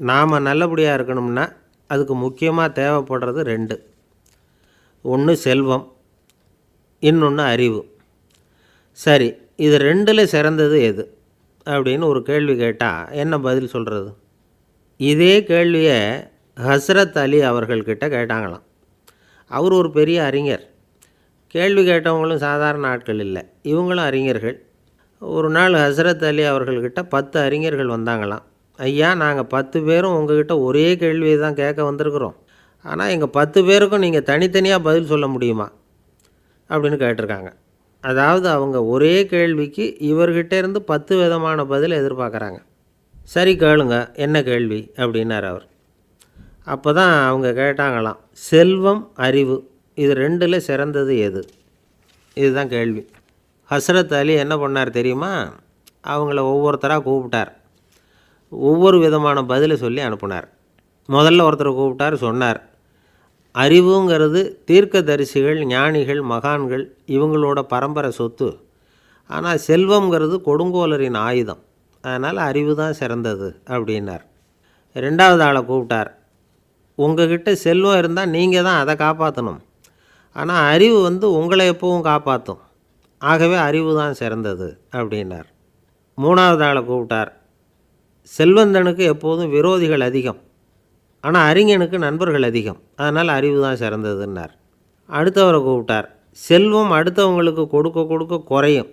Speaker 2: நாம் நல்லபடியாக இருக்கணும்னா அதுக்கு முக்கியமாக தேவைப்படுறது ரெண்டு. ஒன்று செல்வம், இன்னொன்று அறிவு. சரி, இது ரெண்டில் சிறந்தது எது அப்படின்னு ஒரு கேள்வி கேட்டால் என்ன பதில் சொல்கிறது? இதே கேள்வியை ஹஸ்ரத் அலி அவர்கள்கிட்ட கேட்டாங்களாம். அவர் ஒரு பெரிய அறிஞர். கேள்வி கேட்டவங்களும் சாதாரண ஆட்கள் இல்லை, இவங்களும் அறிஞர்கள். ஒரு நாள் ஹஸ்ரத் அலி அவர்கள்கிட்ட 10 அறிஞர்கள் வந்தாங்களாம். ஐயா, நாங்கள் 10 பேரும் உங்ககிட்ட ஒரே கேள்வியை தான் கேட்க வந்திருக்கிறோம், ஆனால் எங்கள் 10 பேருக்கும் நீங்கள் தனித்தனியாக பதில் சொல்ல முடியுமா அப்படின்னு கேட்டிருக்காங்க. அதாவது அவங்க ஒரே கேள்விக்கு இவர்கிட்ட இருந்து 10 விதமான பதில் எதிர்பார்க்குறாங்க. சரி கேளுங்க, என்ன கேள்வி அப்படின்னார் அவர். அப்போ தான் அவங்க கேட்டாங்களாம், செல்வம் அறிவு இது ரெண்டில் சிறந்தது எது? இதுதான் கேள்வி. ஹஸ்ரத் அலி என்ன பண்ணார் தெரியுமா? அவங்கள ஒவ்வொருத்தராக கூப்பிட்டார், ஒவ்வொரு விதமான பதிலை சொல்லி அனுப்புனார். முதல்ல ஒருத்தரை கூப்பிட்டார், சொன்னார், அறிவுங்கிறது தீர்க்கதரிசிகள், ஞானிகள், மகான்கள் இவங்களோட பரம்பரை சொத்து. ஆனால் செல்வங்கிறது கொடுங்கோலரின் ஆயுதம், அதனால் அறிவு தான் சிறந்தது அப்படின்னார். ரெண்டாவது ஆளை கூப்பிட்டார், உங்ககிட்ட செல்வம் இருந்தால் நீங்கள் தான் அதை காப்பாற்றணும், ஆனால் அறிவு வந்து உங்களை எப்பவும் காப்பாற்றும், ஆகவே அறிவு தான் சிறந்தது அப்படின்னார். மூணாவது ஆளை கூப்பிட்டார், செல்வந்தனுக்கு எப்போதும் விரோதிகள் அதிகம், ஆனால் அறிஞனுக்கு நண்பர்கள் அதிகம், அதனால் அறிவு தான் சிறந்ததுன்னார். அடுத்தவரை கூப்பிட்டார், செல்வம் அடுத்தவங்களுக்கு கொடுக்க கொடுக்க குறையும்,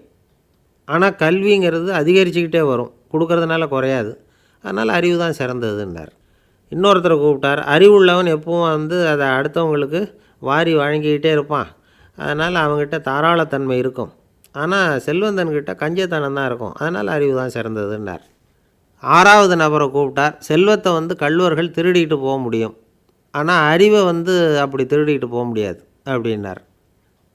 Speaker 2: ஆனால் கல்விங்கிறது அதிகரிச்சுக்கிட்டே வரும், கொடுக்கறதுனால குறையாது, அதனால் அறிவு தான் சிறந்ததுன்னார். இன்னொருத்தரை கூப்பிட்டார், அறிவுள்ளவன் எப்பவும் வந்து அதை அடுத்தவங்களுக்கு வாரி வழங்கிக்கிட்டே இருப்பான், அதனால் அவங்ககிட்ட தாராளத்தன்மை இருக்கும், ஆனால் செல்வந்தன்கிட்ட கஞ்சத்தனம் தான் இருக்கும், அதனால் அறிவு தான் சிறந்ததுன்னார். ஆறாவது நபரை கூப்பிட்டார், செல்வத்தை வந்து கள்வர்கள் திருடிக்கிட்டு போக முடியும், ஆனால் அறிவை வந்து அப்படி திருடிக்கிட்டு போக முடியாது அப்படின்னார்.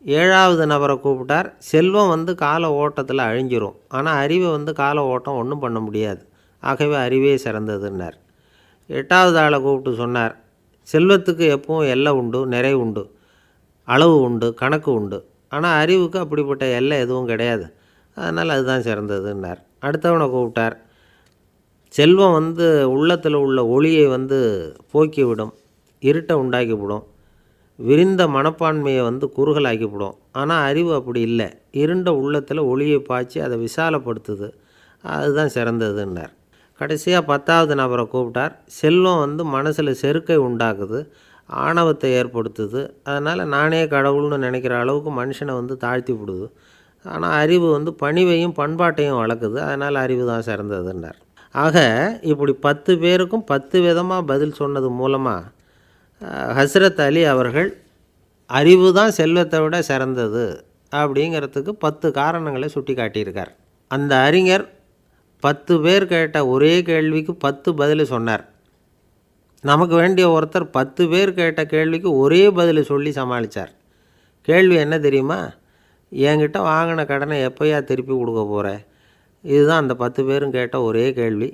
Speaker 2: ஏழாவது நபரை கூப்பிட்டார், செல்வம் வந்து கால ஓட்டத்தில் அழிஞ்சிரும், ஆனால் அறிவை வந்து கால ஓட்டம் ஒன்றும் பண்ண முடியாது, ஆகவே அறிவே சிறந்ததுன்னார். எட்டாவது ஆளை கூப்பிட்டு சொன்னார், செல்வத்துக்கு எப்பவும் எல்லை உண்டு, நிறை உண்டு, அளவு உண்டு, கணக்கு உண்டு, ஆனால் அறிவுக்கு அப்படிப்பட்ட எல்லை எதுவும் கிடையாது, அதனால் அதுதான் சிறந்ததுன்னார். அடுத்தவனை கூப்பிட்டார், செல்வம் வந்து உள்ளத்தில் உள்ள ஒளியை வந்து போக்கிவிடும், இருட்டை உண்டாக்கிவிடும், விரிந்த மனப்பான்மையை வந்து குறுகலாக்கிவிடும், ஆனால் அறிவு அப்படி இல்லை, இருண்ட உள்ளத்தில் ஒளியை பாய்ச்சி அதை விசாலப்படுத்துது, அதுதான் சிறந்ததுன்னார். கடைசியாக 10வது நபரை கூப்பிட்டார். செல்வம் வந்து மனசில் செருக்கை உண்டாக்குது, ஆணவத்தை ஏற்படுத்துது. அதனால் நானே கடவுள்னு நினைக்கிற அளவுக்கு மனுஷனை வந்து தாழ்த்தி விடுது. ஆனால் அறிவு வந்து பணிவையும் பண்பாட்டையும் வளர்க்குது. அதனால் அறிவு தான் சிறந்ததுன்னார். ஆக இப்படி 10 பேருக்கும் 10 விதமாக பதில் சொன்னது மூலமாக ஹஸ்ரத் அலி அவர்கள் அறிவு தான் செல்வத்தை விட சிறந்தது அப்படிங்கிறதுக்கு 10 காரணங்களை சுட்டி காட்டியிருக்கார். அந்த அறிஞர் 10 பேர் கேட்ட ஒரே கேள்விக்கு 10 பதில் சொன்னார். நமக்கு வேண்டிய ஒருத்தர் 10 பேர் கேட்ட கேள்விக்கு ஒரே பதில் சொல்லி சமாளித்தார். கேள்வி என்ன தெரியுமா? என்கிட்ட வாங்கின கடனை எப்போயா திருப்பி கொடுக்க போகிற? இதுதான் அந்த 10 பேரும் கேட்ட ஒரே கேள்வி.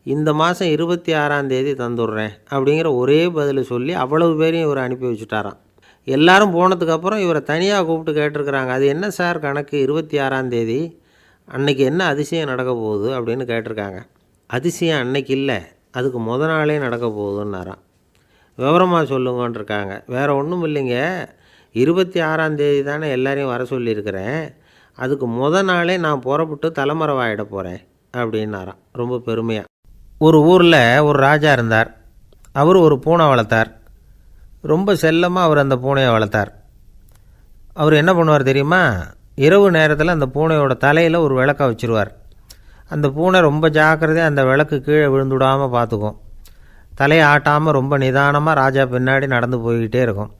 Speaker 2: இந்த மாதம் 26ஆம் தேதி தந்துடுறேன் அப்படிங்கிற ஒரே பதில் சொல்லி அவ்வளவு பேரையும் இவர் அனுப்பி வச்சுட்டாராம். எல்லாரும் போனதுக்கப்புறம் இவரை தனியாக கூப்பிட்டு கேட்டிருக்கிறாங்க. அது என்ன சார் கணக்கு 26ஆம் தேதி, அன்னைக்கு என்ன அதிசயம் நடக்க போகுது அப்படின்னு கேட்டிருக்காங்க. அதிசயம் அன்னைக்கு இல்லை, அதுக்கு நாளே நடக்க போகுதுன்னாராம். விவரமாக சொல்லுங்கன்னு இருக்காங்க. வேறு ஒன்றும் இல்லைங்க, 26ஆம் தேதி தானே எல்லாரையும் வர சொல்லியிருக்கிறேன், அதுக்கு நாளே நான் புறப்பட்டு தலைமறைவாயிட போகிறேன் அப்படின்னாராம் ரொம்ப பெருமையாக. ஒரு ஊரில் ஒரு ராஜா இருந்தார். அவர் ஒரு பூனை வளர்த்தார். ரொம்ப செல்லமாக அவர் அந்த பூனையை வளர்த்தார். அவர் என்ன பண்ணுவார் தெரியுமா? இரவு நேரத்தில் அந்த பூனையோட தலையில் ஒரு விளக்கை வச்சுருவார். அந்த பூனை ரொம்ப ஜாக்கிரதையாக அந்த விளக்கு கீழே விழுந்துடாமல் பார்த்துக்கும். தலையை ஆட்டாமல் ரொம்ப நிதானமாக ராஜா பின்னாடி நடந்து போய்கிட்டே இருக்கும்.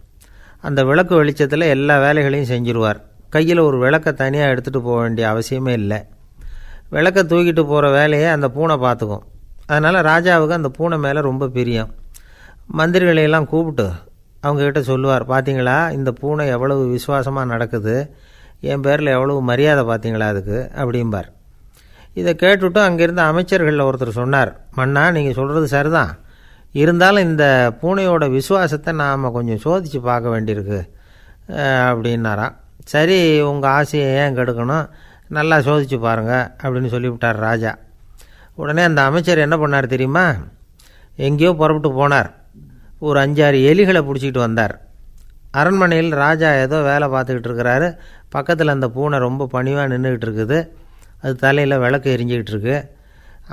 Speaker 2: அந்த விளக்கு வெளிச்சத்தில் எல்லா வேலைகளையும் செஞ்சுருவார். கையில் ஒரு விளக்கை தனியாக எடுத்துகிட்டு போக வேண்டிய அவசியமே இல்லை. விளக்கை தூக்கிட்டு போகிற வேலையை அந்த பூனை பார்த்துக்கும். அதனால் ராஜாவுக்கு அந்த பூனை மேலே ரொம்ப பிரியம். மந்திரிகளையெல்லாம் கூப்பிட்டு அவங்கக்கிட்ட சொல்லுவார், பார்த்தீங்களா இந்த பூனை எவ்வளவு விசுவாசமாக நடக்குது, என் பேரில் எவ்வளவு மரியாதை பார்த்தீங்களா அதுக்கு அப்படிம்பார். இதை கேட்டுவிட்டு அங்கேருந்து அமைச்சர்களில் ஒருத்தர் சொன்னார், மன்னா நீங்கள் சொல்கிறது சரிதான், இருந்தாலும் இந்த பூனையோட விசுவாசத்தை நாம் கொஞ்சம் சோதித்து பார்க்க வேண்டியிருக்கு அப்படின்னாராம். சரி, உங்கள் ஆசையை ஏன் கெடுக்கணும், நல்லா சோதித்து பாருங்கள் அப்படின்னு சொல்லிவிட்டார் ராஜா. உடனே அந்த அமைச்சர் என்ன பண்ணார் தெரியுமா? எங்கேயோ புறப்பட்டு போனார். ஒரு 5-6 எலிகளை பிடிச்சிக்கிட்டு வந்தார். அரண்மனையில் ராஜா ஏதோ வேலை பார்த்துக்கிட்டு இருக்கிறாரு. பக்கத்தில் அந்த பூனை ரொம்ப பணிவாக நின்றுக்கிட்டு இருக்குது. அது தலையில் விளக்கு எரிஞ்சிக்கிட்டு இருக்கு.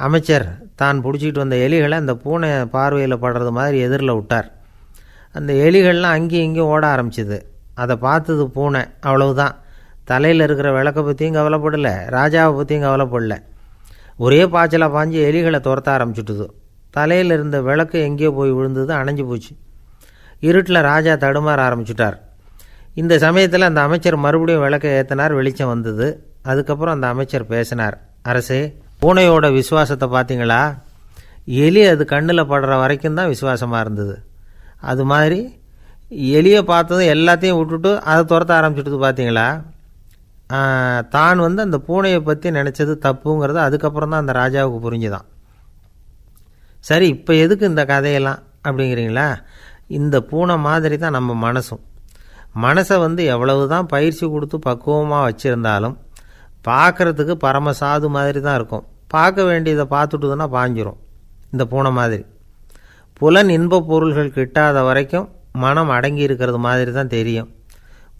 Speaker 2: அமைச்சர் தான் பிடிச்சிக்கிட்டு வந்த எலிகளை அந்த பூனை பார்வையில் படுறது மாதிரி எதிரில் விட்டார். அந்த எலிகள்லாம் அங்கேயும் இங்கேயும் ஓட ஆரம்பிச்சிது. அதை பார்த்தது பூனை, அவ்வளவுதான். தலையில் இருக்கிற விளக்கை பற்றியும் கவலைப்படலை, ராஜாவை பற்றியும் கவலைப்படலை. ஒரே பாய்ச்சலாக பாஞ்சு எலிகளை துரத்த ஆரம்பிச்சுட்டுது. தலையில் இருந்த விளக்கு எங்கேயோ போய் விழுந்தது, அணைஞ்சு போச்சு. இருட்டில் ராஜா தடுமாற ஆரம்பிச்சுட்டார். இந்த சமயத்தில் அந்த அமைச்சர் மறுபடியும் விளக்கை ஏற்றினார். வெளிச்சம் வந்தது. அதுக்கப்புறம் அந்த அமைச்சர் பேசினார், அரசே, பூனையோட விசுவாசத்தை பார்த்தீங்களா? எலி அது கண்ணில் படுற வரைக்கும் தான் விசுவாசமாக இருந்தது. அது மாதிரி எலியை பார்த்ததும் எல்லாத்தையும் விட்டுட்டு அதை துரத்த ஆரம்பிச்சுட்டு பார்த்தீங்களா? தான் அந்த பூனையை பற்றி நினச்சது தப்புங்கிறது அதுக்கப்புறம் தான் அந்த ராஜாவுக்கு புரிஞ்சுதான். சரி, இப்போ எதுக்கு இந்த கதையெல்லாம் அப்படிங்கிறீங்களா? இந்த பூனை மாதிரி தான் நம்ம மனசும். மனசை எவ்வளவு தான் பயிற்சி கொடுத்து பக்குவமாக வச்சுருந்தாலும் பார்க்குறதுக்கு பரமசாது மாதிரி தான் இருக்கும். பார்க்க வேண்டியதை பார்த்துட்டுதுன்னா பாஞ்சிரும். இந்த பூனை மாதிரி புலன் இன்ப பொருள்கள் கிட்டாத வரைக்கும் மனம் அடங்கி இருக்கிறது மாதிரி தான் தெரியும்.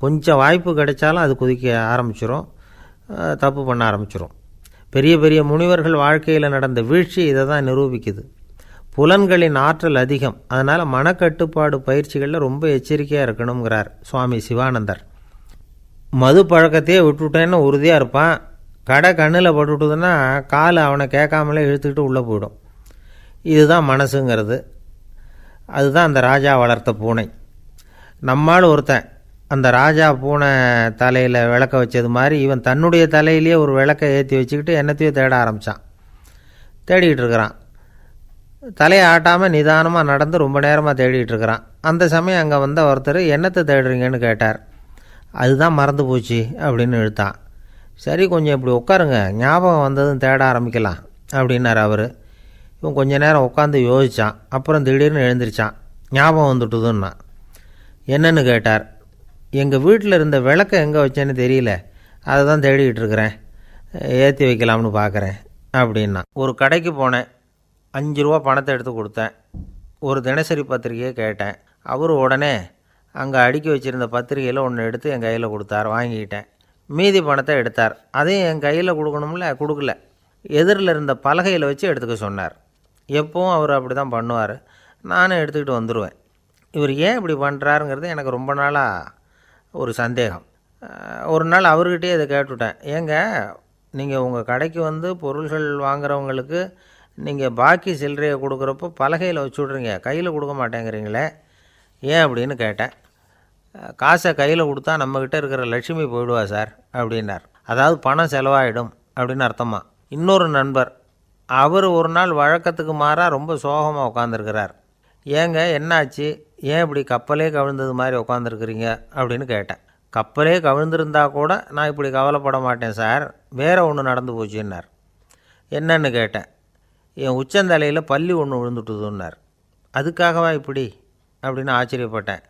Speaker 2: கொஞ்சம் வாய்ப்பு கிடைச்சாலும் அது குதிக்க ஆரம்பிச்சிரும், தப்பு பண்ண ஆரம்பிச்சிரும். பெரிய பெரிய முனிவர்கள் வாழ்க்கையில் நடந்த வீழ்ச்சி இதை தான் நிரூபிக்குது. புலன்களின் ஆற்றல் அதிகம். அதனால் மனக்கட்டுப்பாடு பயிற்சிகளில் ரொம்ப எச்சரிக்கையாக இருக்கணுங்கிறார் சுவாமி சிவானந்தர். மது பழக்கத்தையே விட்டுவிட்டேன்னு உறுதியாக இருப்பான். கடை கண்ணில் பட்டுவிட்டதுன்னா கால் அவனை கேட்காமலே இழுத்துக்கிட்டு உள்ளே போயிடும். இதுதான் மனசுங்கிறது. அதுதான் அந்த ராஜா வளர்த்த பூனை. நம்மால் ஒருத்தன் அந்த ராஜா பூனை தலையில் விளக்க வச்சது மாதிரி இவன் தன்னுடைய தலையிலேயே ஒரு விளக்கை ஏற்றி வச்சுக்கிட்டு என்னத்தையோ தேட ஆரம்பித்தான். தேடிக்கிட்டு இருக்கிறான். தலையை ஆட்டாமல் நிதானமாக நடந்து ரொம்ப நேரமாக தேடிகிட்டு இருக்கிறான். அந்த சமயம் அங்கே வந்த ஒருத்தர், என்னத்தை தேடுறீங்கன்னு கேட்டார். அதுதான் மறந்து போச்சு அப்படின்னு இழுத்தான். சரி, கொஞ்சம் இப்படி உட்காருங்க, ஞாபகம் வந்ததும் தேட ஆரம்பிக்கலாம் அப்படின்னார் அவர். இவன் கொஞ்ச நேரம் உட்காந்து யோசித்தான். அப்புறம் திடீர்னு எழுந்திரிச்சான். ஞாபகம் வந்துட்டுதுன்னா. என்னன்னு கேட்டார். எங்கள் வீட்டில் இருந்த விளக்கை எங்கே வச்சேன்னு தெரியல, அதை தான் தேடிக்கிட்டு இருக்கிறேன், ஏற்றி வைக்கலாம்னு பார்க்குறேன் அப்படின்னா. ஒரு கடைக்கு போனேன், 5 ரூபா பணத்தை எடுத்து கொடுத்தேன். ஒரு தினசரி பத்திரிகையை கேட்டேன். அவர் உடனே அங்கே அடுக்கி வச்சுருந்த பத்திரிகையில் ஒன்று எடுத்து என் கையில் கொடுத்தார். வாங்கிக்கிட்டேன். மீதி பணத்தை எடுத்தார். அதையும் என் கையில் கொடுக்கணும்ல, கொடுக்கல. எதிரில் இருந்த பலகையில் வச்சு எடுத்துக்க சொன்னார். எப்பவும் அவர் அப்படி தான் பண்ணுவார். நானும் எடுத்துக்கிட்டு வந்துடுவேன். இவர் ஏன் இப்படி பண்ணுறாருங்கிறது எனக்கு ரொம்ப நாளாக ஒரு சந்தேகம். ஒரு நாள் அவர்கிட்டயே இதை கேட்டுவிட்டேன். ஏங்க, நீங்கள் உங்கள் கடைக்கு வந்து பொருள்கள் வாங்குறவங்களுக்கு நீங்கள் பாக்கி சில்லறையை கொடுக்குறப்போ பலகையில் வச்சு விட்றீங்க, கையில் கொடுக்க மாட்டேங்கிறீங்களே, ஏன் அப்படின்னு கேட்டேன். காசை கையில் கொடுத்தா நம்மக்கிட்ட இருக்கிற லட்சுமி போயிடுவா சார் அப்படின்னார். அதாவது பணம் செலவாயிடும் அப்படின்னு அர்த்தமா. இன்னொரு நண்பர், அவர் ஒரு நாள் வழக்கத்துக்கு மாறாக ரொம்ப சோகமாக உட்காந்துருக்கிறார். ஏங்க என்னாச்சு, ஏன் இப்படி கப்பலே கவிழ்ந்தது மாதிரி உட்காந்துருக்குறீங்க அப்படின்னு கேட்டேன். கப்பலே கவிழ்ந்திருந்தா கூட நான் இப்படி கவலைப்பட மாட்டேன் சார், வேறு ஒன்று நடந்து போச்சுன்னார். என்னன்னு கேட்டேன். என் உச்சந்தலையில் பல்லி ஒன்று விழுந்துட்டுதுன்னார். அதுக்காகவா இப்படி அப்படின்னு ஆச்சரியப்பட்டேன்.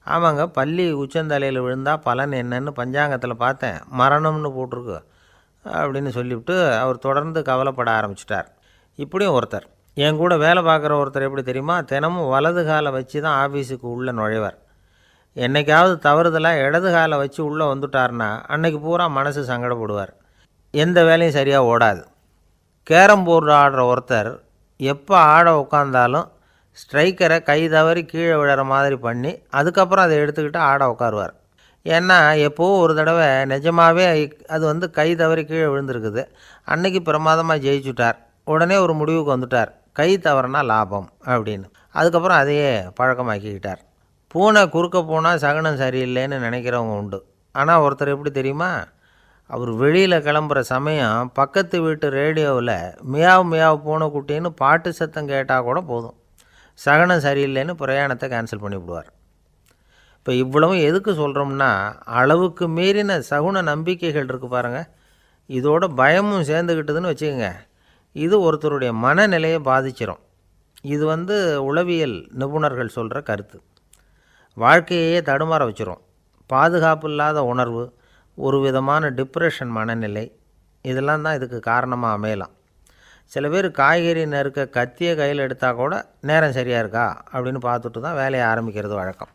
Speaker 2: ஆமாங்க, பல்லி உச்சந்தலையில் விழுந்தால் பலன் என்னன்னு பஞ்சாங்கத்தில் பார்த்தேன், மரணம்னு போட்டிருக்கு அப்படின்னு சொல்லிவிட்டு அவர் தொடர்ந்து கவலைப்பட ஆரம்பிச்சிட்டார். இப்படியும் ஒருத்தர், என் கூட வேலை பார்க்குற ஒருத்தர் எப்படி தெரியுமா, தினமும் வலது காலை வச்சு தான் ஆஃபீஸுக்கு உள்ளே நுழைவார். என்றைக்காவது தவறுதலாக இடது காலை வச்சு உள்ளே வந்துட்டார்னா அன்னைக்கு பூரா மனசு சங்கடப்படுவார், எந்த வேலையும் சரியாக ஓடாது. கேரம் போர்டு ஆடுற ஒருத்தர் எப்போ ஆட உட்காந்தாலும் ஸ்ட்ரைக்கரை கை தவறி கீழே விழுற மாதிரி பண்ணி அதுக்கப்புறம் அதை எடுத்துக்கிட்டு ஆட உட்காருவார். ஏன்னா எப்போவும் ஒரு தடவை நிஜமாகவே அது வந்து கை தவறி கீழே விழுந்திருக்குது, அன்னைக்கு பிரமாதமாக ஜெயிச்சுட்டார். உடனே ஒரு முடிவுக்கு வந்துட்டார், கை தவறுனா லாபம் அப்படின்னு. அதுக்கப்புறம் அதையே பழக்கமாக்கிக்கிட்டார். பூனை குறுக்க போனால் சகுனம் சரியில்லைன்னு நினைக்கிறவங்க உண்டு. ஆனால் ஒருத்தர் எப்படி தெரியுமா, அவர் வெளியில் கிளம்புற சமயம் பக்கத்து வீட்டு ரேடியோவில் மியாவ் மியாவ் பூனை குட்டின்னு பாட்டு சத்தம் கேட்டால் கூட போதும், சகனம் சரியில்லைன்னு பிரயாணத்தை கேன்சல் பண்ணிவிடுவார். இப்போ இவ்வளவும் எதுக்கு சொல்கிறோம்னா, அளவுக்கு மீறின சகுன நம்பிக்கைகள் இருக்குது பாருங்கள், இதோட பயமும் சேர்ந்துக்கிட்டதுன்னு வச்சுக்கோங்க, இது ஒருத்தருடைய மனநிலையை பாதிச்சிடும். இது வந்து உளவியல் நிபுணர்கள் சொல்கிற கருத்து. வாழ்க்கையே தடுமாற வச்சிரும். பாதுகாப்பு இல்லாத உணர்வு, ஒரு விதமான டிப்ரெஷன் மனநிலை, இதெல்லாம் தான் இதுக்கு காரணமாக அமையலாம். சில பேர் காய்கறி நறுக்க கத்தியை கையில் எடுத்தால் கூட நேரம் சரியாக இருக்கா அப்படின்னு பார்த்துட்டு தான் வேலையை ஆரம்பிக்கிறது வழக்கம்.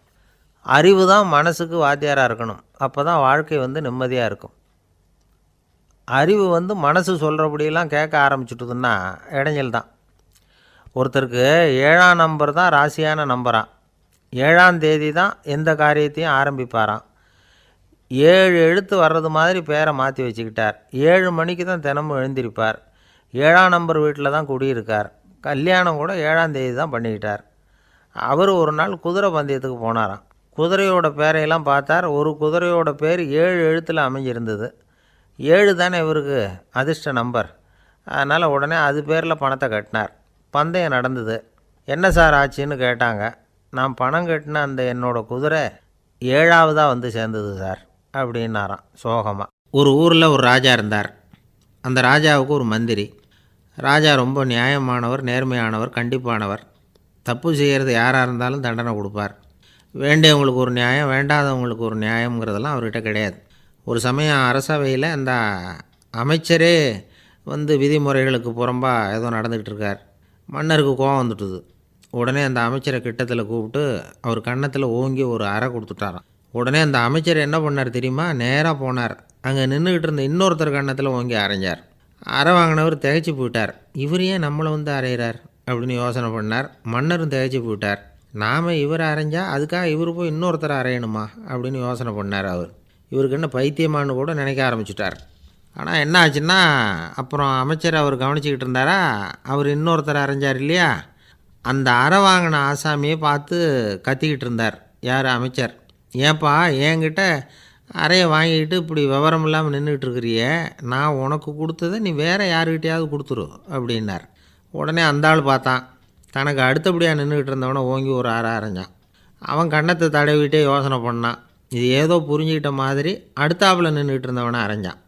Speaker 2: அறிவு தான் மனசுக்கு வாத்தியாராக இருக்கணும், அப்போ தான் வாழ்க்கை வந்து நிம்மதியாக இருக்கும். அறிவு வந்து மனசு சொல்கிறபடியெல்லாம் கேட்க ஆரம்பிச்சுட்டுதுன்னா இடைஞ்சல் தான். ஒருத்தருக்கு 7ஆம் நம்பர் தான் ராசியான நம்பரான், 7ஆம் தேதி தான் எந்த காரியத்தையும் ஆரம்பிப்பாராம். 7 எழுத்து வர்றது மாதிரி பேரை மாற்றி வச்சுக்கிட்டார். 7 மணிக்கு தான் தினமும் எழுந்திருப்பார். 7ஆம் நம்பர் வீட்டில் தான் குடியிருக்கார். கல்யாணம் கூட 7ஆம் தேதி தான் பண்ணிக்கிட்டார். அவர் ஒரு நாள் குதிரை பந்தயத்துக்கு போனாராம். குதிரையோட பேரையெல்லாம் பார்த்தார். ஒரு குதிரையோட பேர் 7 எழுத்தில் அமைஞ்சிருந்தது. 7 தானே இவருக்கு அதிர்ஷ்ட நம்பர். அதனால் உடனே அது பேரில் பணத்தை கட்டினார். பந்தயம் நடந்தது. என்ன சார் ஆச்சுன்னு கேட்டாங்க. நான் பணம் கட்டின அந்த என்னோடய குதிரை 7ஆவதாக வந்து சேர்ந்தது சார் அப்படின்னாராம் சோகமாக. ஒரு ஊரில் ஒரு ராஜா இருந்தார். அந்த ராஜாவுக்கு ஒரு மந்திரி. ராஜா ரொம்ப நியாயமானவர், நேர்மையானவர், கண்டிப்பானவர். தப்பு செய்கிறது யாராக இருந்தாலும் தண்டனை கொடுப்பார். வேண்டியவங்களுக்கு ஒரு நியாயம், வேண்டாதவங்களுக்கு ஒரு நியாயங்கிறதெல்லாம் அவர்கிட்ட கிடையாது. ஒரு சமயம் அரசவையில் அந்த அமைச்சரே வந்து விதிமுறைகளுக்கு புறம்பாக ஏதோ நடந்துக்கிட்டு இருக்கார். மன்னருக்கு கோபம் வந்துட்டுது. உடனே அந்த அமைச்சரை கிட்டத்தில் கூப்பிட்டு அவர் கன்னத்தில் ஓங்கி ஒரு அறை கொடுத்துட்டாராம். உடனே அந்த அமைச்சர் என்ன பண்ணார் தெரியுமா, நேராக போனார். அங்கே நின்றுக்கிட்டு இருந்த இன்னொருத்தர் கன்னத்தில் ஓங்கி அரைஞ்சார். அறை வாங்கினவர் திகைச்சு போயிட்டார். இவர் ஏன் நம்மளை வந்து அரைகிறார் அப்படின்னு யோசனை பண்ணார். மன்னரும் திகைச்சு போயிட்டார். நாம் இவர் அரைஞ்சா அதுக்காக இவர் போய் இன்னொருத்தரை அரையணுமா அப்படின்னு யோசனை பண்ணார். இவருக்கு என்ன பைத்தியமானு கூட நினைக்க ஆரம்பிச்சிட்டார். ஆனால் என்ன ஆச்சுன்னா, அப்புறம் அமைச்சர் அவர் கவனிச்சிக்கிட்டு இருந்தாரா, அவர் இன்னொருத்தர் அரைஞ்சார் இல்லையா, அந்த அறை வாங்கின ஆசாமியை பார்த்து கத்திக்கிட்டு இருந்தார். யார்? அமைச்சர். ஏன்பா என்கிட்ட அறையை வாங்கிக்கிட்டு இப்படி விவரம் இல்லாமல் நின்றுட்டு இருக்கிறிய, நான் உனக்கு கொடுத்ததை நீ வேறு யாருக்கிட்டையாவது கொடுத்துரு அப்படின்னார். உடனே அந்த ஆள் பார்த்தான். தனக்கு அடுத்தபடியாக நின்றுக்கிட்டு இருந்தவனை ஓங்கி ஒரு அறை அரைஞ்சான். அவன் கன்னத்தை தடவிட்டே யோசனை பண்ணான். இது ஏதோ புரிஞ்சுக்கிட்ட மாதிரி அடுத்தாப்பில் நின்றுக்கிட்டு இருந்தவனை அரைஞ்சான்.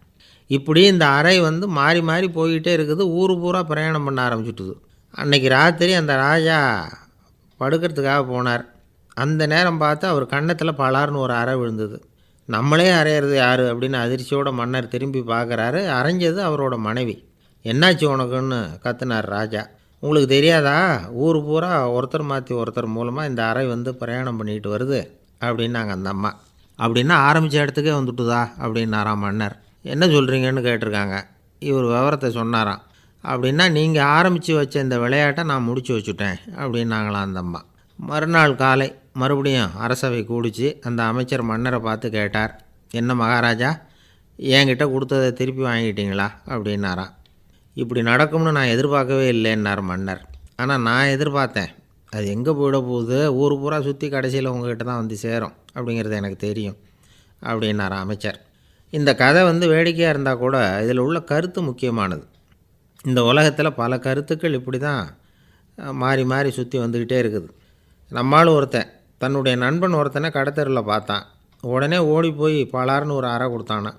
Speaker 2: இப்படி இந்த அறை வந்து மாறி மாறி போய்கிட்டே இருக்குது. ஊர் பூரா பிரயாணம் பண்ண ஆரம்பிச்சுட்டுது. அன்றைக்கி ராத்திரி அந்த ராஜா படுக்கிறதுக்காக போனார். அந்த நேரம் பார்த்து அவர் கன்னத்தில் பலார்னு ஒரு அறை விழுந்தது. நம்மளே அரையிறது யார் அப்படின்னு அதிர்ச்சியோட மன்னர் திரும்பி பார்க்குறாரு. அரைஞ்சது அவரோட மனைவி. என்னாச்சு உனக்குன்னு கத்துனார் ராஜா. உங்களுக்கு தெரியாதா, ஊர் பூரா ஒருத்தர் மாற்றி ஒருத்தர் மூலமாக இந்த அறை வந்து பிரயாணம் பண்ணிக்கிட்டு வருது அப்படின்னாங்க அந்த அம்மா. அப்படின்னா ஆரம்பித்த இடத்துக்கே வந்துட்டுதா அப்படின்னாராம் மன்னர். என்ன சொல்கிறீங்கன்னு கேட்டிருக்காங்க. இவர் விவரத்தை சொன்னாராம். அப்படின்னா நீங்கள் ஆரம்பித்து வச்ச இந்த விளையாட்டை நான் முடிச்சு வச்சுட்டேன் அப்படின்னாங்களாம் அந்த அம்மா. மறுநாள் காலை மறுபடியும் அரசவை கூடிச்சு அந்த அமைச்சர் மன்னரை பார்த்து கேட்டார், என்ன மகாராஜா, என்கிட்ட கொடுத்ததை திருப்பி வாங்கிட்டீங்களா அப்படின்னாராம். இப்படி நடக்கும்னு நான் எதிர்பார்க்கவே இல்லைன்னார் மன்னர். ஆனால் நான் எதிர்பார்த்தேன். அது எங்கே போயிட போகுது, ஊர் பூரா சுற்றி கடைசியில் உங்ககிட்ட தான் வந்து சேரும் அப்படிங்கிறது எனக்கு தெரியும் அப்படின்னாராம் அமைச்சர். இந்த கதை வேடிக்கையாக இருந்தால் கூட இதில் உள்ள கருத்து முக்கியமானது. இந்த உலகத்தில் பல கருத்துக்கள் இப்படி தான் மாறி மாறி சுற்றி வந்துக்கிட்டே இருக்குது. நம்மால் ஒருத்தன் தன்னுடைய நண்பன் ஒருத்தனை கடத்தெருவில் பார்த்தான். உடனே ஓடி போய் பலார்னு ஒரு அறை கொடுத்தானான்.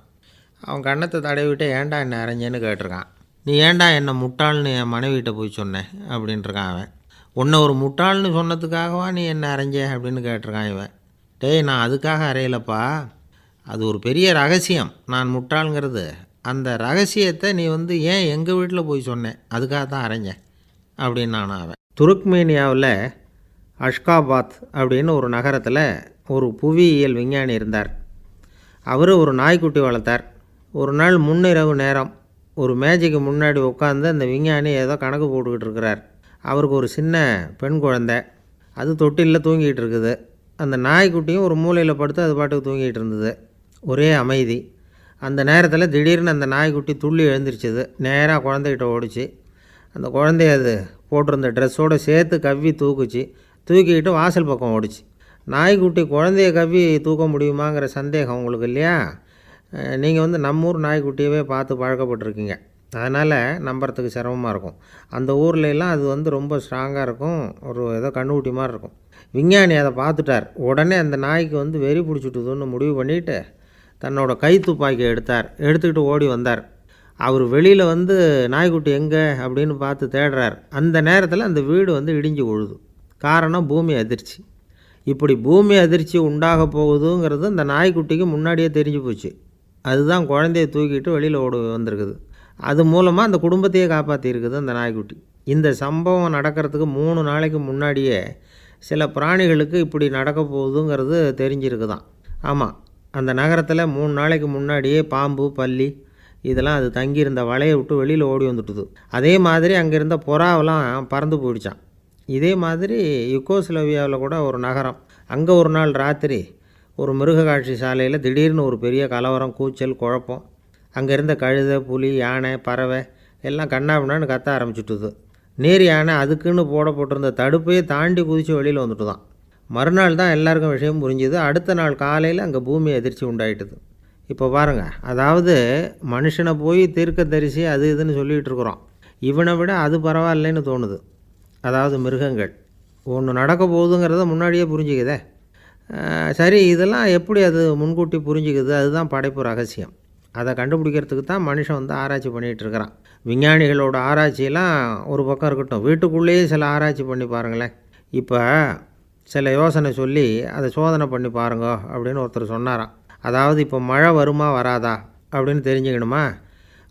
Speaker 2: அவன் கண்ணத்தை தடவிட்டு ஏன்டா என்ன அரைஞ்சேன்னு கேட்டிருக்கான். நீ ஏன்டா என்னை முட்டாள்னு என் மனைவிட்ட போய் சொன்னேன் அப்படின்ட்டுருக்கான் அவன். உன்னை ஒரு முட்டாள்னு சொன்னதுக்காகவா நீ என்ன அரைஞ்ச அப்படின்னு கேட்டிருக்கான் இவன். டேய், நான் அதுக்காக அறையலப்பா, அது ஒரு பெரிய ரகசியம். நான் முட்டாளுங்கிறது அந்த ரகசியத்தை நீ ஏன் எங்கள் வீட்டில் போய் சொன்னேன், அதுக்காக தான் அரைஞ்சேன் அப்படின்னு நானும் அவன். துருக்மேனியாவில் அஷ்காபாத் அப்படின்னு ஒரு நகரத்தில் ஒரு புவியியல் விஞ்ஞானி இருந்தார். அவர் ஒரு நாய்க்குட்டி வளர்த்தார். ஒரு நாள் முன்னிரவு நேரம் ஒரு மேஜைக்கு முன்னாடி உட்காந்து அந்த விஞ்ஞானி ஏதோ கணக்கு போட்டுக்கிட்டு இருக்கிறார். அவருக்கு ஒரு சின்ன பெண் குழந்தை, அது தொட்டிலில் தூங்கிட்டு இருக்குது. அந்த நாய்க்குட்டியும் ஒரு மூலையில் படுத்து அது பாட்டுக்கு தூங்கிட்டு இருந்தது. ஒரே அமைதி. அந்த நேரத்தில் திடீர்னு அந்த நாய்க்குட்டி துள்ளி எழுந்திரிச்சிது. நேராக குழந்தைகிட்ட ஓடிச்சு. அந்த குழந்தைய அது போட்டிருந்த ட்ரெஸ்ஸோடு சேர்த்து கவ்வி தூக்குச்சு. தூக்கிக்கிட்டு வாசல் பக்கம் ஓடிச்சு. நாய்க்குட்டி குழந்தைய கவ்வி தூக்க முடியுமாங்கிற சந்தேகம் உங்களுக்கு இல்லையா? நீங்கள் நம்ம ஊர் நாய்க்குட்டியவே பார்த்து பழக்கப்பட்டிருக்கீங்க, அதனால் நம்புறதுக்கு சிரமமாக இருக்கும். அந்த ஊர்லெலாம் அது ரொம்ப ஸ்ட்ராங்காக இருக்கும், ஒரு ஏதோ கண்ணுக்குட்டி மாதிரி இருக்கும். விஞ்ஞானி அதை பார்த்துட்டார். உடனே அந்த நாய்க்கு வெறி பிடிச்சிட்டுதுன்னு முடிவு பண்ணிவிட்டு தன்னோட கை துப்பாக்கி எடுத்துக்கிட்டு ஓடி வந்தார். அவர் வெளியில் நாய்க்குட்டி எங்கே அப்படின்னு பார்த்து தேடுறார். அந்த நேரத்தில் அந்த வீடு இடிஞ்சு விழுது. காரணம் பூமி அதிர்ச்சி. இப்படி பூமி அதிர்ச்சி உண்டாக போகுதுங்கிறது அந்த நாய்க்குட்டிக்கு முன்னாடியே தெரிஞ்சு போச்சு. அதுதான் குழந்தைய தூக்கிட்டு வெளியில் ஓடி வந்திருக்குது. அது மூலமாக அந்த குடும்பத்தையே காப்பாற்றிருக்குது அந்த நாய்க்குட்டி. இந்த சம்பவம் நடக்கிறதுக்கு 3 நாளைக்கு முன்னாடியே சில பிராணிகளுக்கு இப்படி நடக்க போகுதுங்கிறது தெரிஞ்சிருக்குதான். ஆமாம், அந்த நகரத்தில் 3 நாளைக்கு முன்னாடியே பாம்பு, பல்லி இதெல்லாம் அது தங்கியிருந்த வலையை விட்டு வெளியில் ஓடி வந்துட்டுது. அதே மாதிரி அங்கே இருந்த புறாவெல்லாம் பறந்து போயிடுச்சான். இதே மாதிரி யுகோஸ்லோவியாவில் கூட ஒரு நகரம், அங்கே ஒரு நாள் ராத்திரி ஒரு மிருக காட்சி சாலையில் திடீர்னு ஒரு பெரிய கலவரம், கூச்சல், குழப்பம். அங்கே இருந்த கழுதை, புலி, யானை, பறவை எல்லாம் கண்ணாபின்னான்னு கத்த ஆரம்பிச்சுட்டுது. நீர் யானை அதுக்குன்னு போடப்பட்டிருந்த தடுப்பையே தாண்டி குதித்து வெளியில் வந்துட்டு தான். மறுநாள் தான் எல்லாருக்கும் விஷயம் புரிஞ்சுது. அடுத்த நாள் காலையில் அங்கே பூமி அதிர்ச்சி உண்டாயிட்டுது. இப்போ பாருங்கள், அதாவது மனுஷனை போய் தீர்க்கதரிசி அது இதுன்னு சொல்லிகிட்டு இருக்கிறோம். இவனை விட அது பரவாயில்லைன்னு தோணுது. அதாவது மிருகங்கள் ஒன்று நடக்க போகுதுங்கிறத முன்னாடியே புரிஞ்சுக்குதே. சரி, இதெல்லாம் எப்படி அது முன்கூட்டி புரிஞ்சுக்குது? அதுதான் படைப்பு ரகசியம். அதை கண்டுபிடிக்கிறதுக்கு தான் மனுஷன் ஆராய்ச்சி பண்ணிகிட்டு இருக்கிறான். விஞ்ஞானிகளோட ஆராய்ச்சியெல்லாம் ஒரு பக்கம் இருக்கட்டும், வீட்டுக்குள்ளேயே சில ஆராய்ச்சி பண்ணி பாருங்களேன். இப்போ சில யோசனை சொல்லி அதை சோதனை பண்ணி பாருங்க அப்படின்னு ஒருத்தர் சொன்னாராம். அதாவது இப்போ மழை வருமா வராதா அப்படின்னு தெரிஞ்சுக்கணுமா,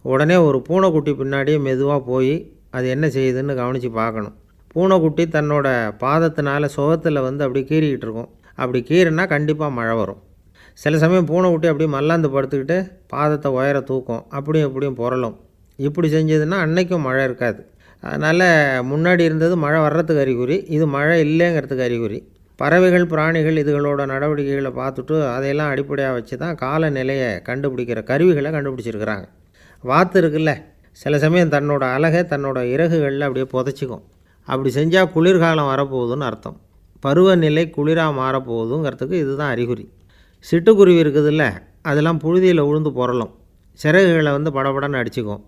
Speaker 2: உடனே ஒரு பூனைக்குட்டி பின்னாடியே மெதுவாக போய் அது என்ன செய்யுதுன்னு கவனித்து பார்க்கணும். பூனைக்குட்டி தன்னோட பாதத்தினால சுகத்தில் அப்படியே கீறிக்கிட்டு இருக்கும். அப்படி கீறினா கண்டிப்பாக மழை வரும். சில சமயம் பூனைக்குட்டி அப்படியே மல்லாந்து படுத்துக்கிட்டு பாதத்தை உயர தூக்கும், அப்படியும் இப்படியும் புரளும். இப்படி செஞ்சதுன்னா அன்னைக்கும் மழை இருக்காது. அதனால் முன்னாடி இருந்தது மழை வர்றதுக்கு அறிகுறி, இது மழை இல்லைங்கிறதுக்கு அறிகுறி. பறவைகள், பிராணிகள் இதுகளோட நடவடிக்கைகளை பார்த்துட்டு அதையெல்லாம் அடிப்படையாக வச்சு தான் காலநிலையை கண்டுபிடிக்கிற கருவிகளை கண்டுபிடிச்சிருக்கிறாங்க. வாத்து இருக்குல்ல, சில சமயம் தன்னோட அழகை தன்னோட இறகுகளில் அப்படியே புதைச்சிக்கும். அப்படி செஞ்சால் குளிர்காலம் வரப்போகுதுன்னு அர்த்தம். பருவநிலை குளிராக மாறப்போகுதுங்கிறதுக்கு இதுதான் அறிகுறி. சிட்டுக்குருவி இருக்குதுல்ல, அதெல்லாம் புழுதியில் உழுந்து புரளும், சிறகுகளை படபடன்னு அடிச்சுக்கும்.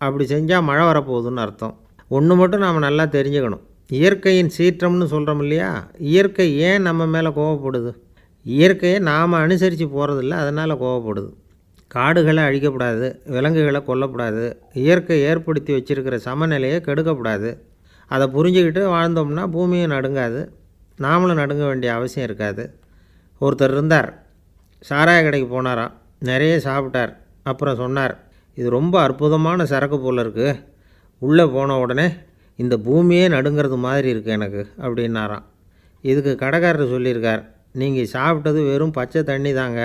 Speaker 2: அப்படி செஞ்சால் மழை வரப்போகுதுன்னு அர்த்தம். ஒன்று மட்டும் நாம் நல்லா தெரிஞ்சுக்கணும், இயற்கையின் சீற்றம்னு சொல்கிறோம் இல்லையா, இயற்கை ஏன் நம்ம மேலே கோவப்படுது? இயற்கையை நாம் அனுசரித்து போகிறதில்ல, அதனால் கோவப்படுது. காடுகளை அழிக்கப்படாது, விலங்குகளை கொல்லக்கூடாது, இயற்கை ஏற்படுத்தி வச்சுருக்கிற சமநிலையை கெடுக்கக்கூடாது. அதை புரிஞ்சுக்கிட்டு வாழ்ந்தோம்னா பூமியும் நடுங்காது, நாமளும் நடுங்க வேண்டிய அவசியம் இருக்காது. ஒருத்தர் இருந்தார், சாராய கடைக்கு போனாராம், நிறைய சாப்பிட்டார். அப்புறம் சொன்னார், இது ரொம்ப அற்புதமான சரக்கு போல் இருக்குது. உள்ளே போன உடனே இந்த பூமியே நடுங்கிறது மாதிரி இருக்குது எனக்கு அப்படின்னாராம். இதுக்கு கடைக்காரர் சொல்லியிருக்கார், நீங்கள் சாப்பிட்டது வெறும் பச்சை தண்ணி தாங்க,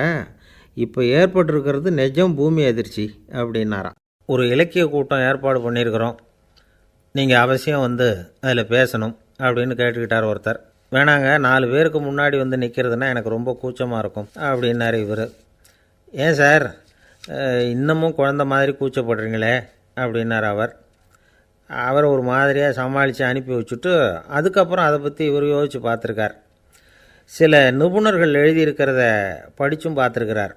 Speaker 2: இப்போ ஏற்பட்டிருக்கிறது நிஜம் பூமி அதிர்ச்சி அப்படின்னாராம். ஒரு இலக்கிய கூட்டம் ஏற்பாடு பண்ணியிருக்கிறோம், நீங்கள் அவசியம் வந்து அதில் பேசணும் அப்படின்னு கேட்டுக்கிட்டார் ஒருத்தர். வேணாங்க, 4 பேருக்கு முன்னாடி வந்து நிற்கிறதுனா எனக்கு ரொம்ப கூச்சமாக இருக்கும் அப்படின்னாரு இவர். ஏன் சார் இன்னமும் குழந்த மாதிரி கூச்சப்படுறீங்களே அப்படின்னார் அவர். அவரை ஒரு மாதிரியாக சமாளித்து அனுப்பி வச்சுட்டு அதுக்கப்புறம் அதை பற்றி இவர் யோசித்து பார்த்துருக்கார். சில நிபுணர்கள் எழுதியிருக்கிறத படித்தும் பார்த்துருக்கிறார்.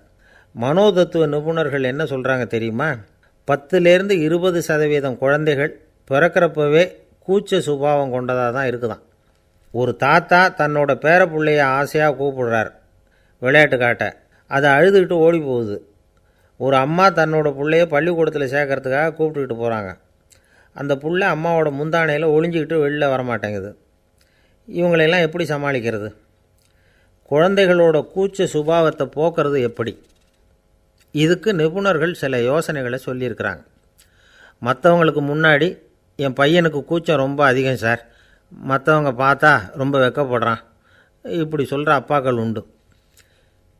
Speaker 2: மனோதத்துவ நிபுணர்கள் என்ன சொல்கிறாங்க தெரியுமா? 10லேருந்து 20% குழந்தைகள் பிறக்கிறப்பவே கூச்ச சுபாவம் கொண்டதாக தான் இருக்குதான். ஒரு தாத்தா தன்னோட பேர பிள்ளைய ஆசையாக கூப்பிடுறார் விளையாட்டு காட்ட, அதை அழுதுகிட்டு ஓடி போகுது. ஒரு அம்மா தன்னோட பிள்ளைய பள்ளிக்கூடத்தில் சேர்க்கறதுக்காக கூப்பிட்டுக்கிட்டு போகிறாங்க. அந்த புள்ள அம்மாவோட முந்தானையில் ஒளிஞ்சிக்கிட்டு வெளில வரமாட்டேங்குது. இவங்களெல்லாம் எப்படி சமாளிக்கிறது? குழந்தைகளோட கூச்ச சுபாவத்தை போக்குறது எப்படி? இதுக்கு நிபுணர்கள் சில யோசனைகளை சொல்லியிருக்கிறாங்க. மற்றவங்களுக்கு முன்னாடி என் பையனுக்கு கூச்சம் ரொம்ப அதிகம் சார், மற்றவங்க பார்த்தா ரொம்ப வெக்கப்படுறான், இப்படி சொல்கிற அப்பாக்கள் உண்டு.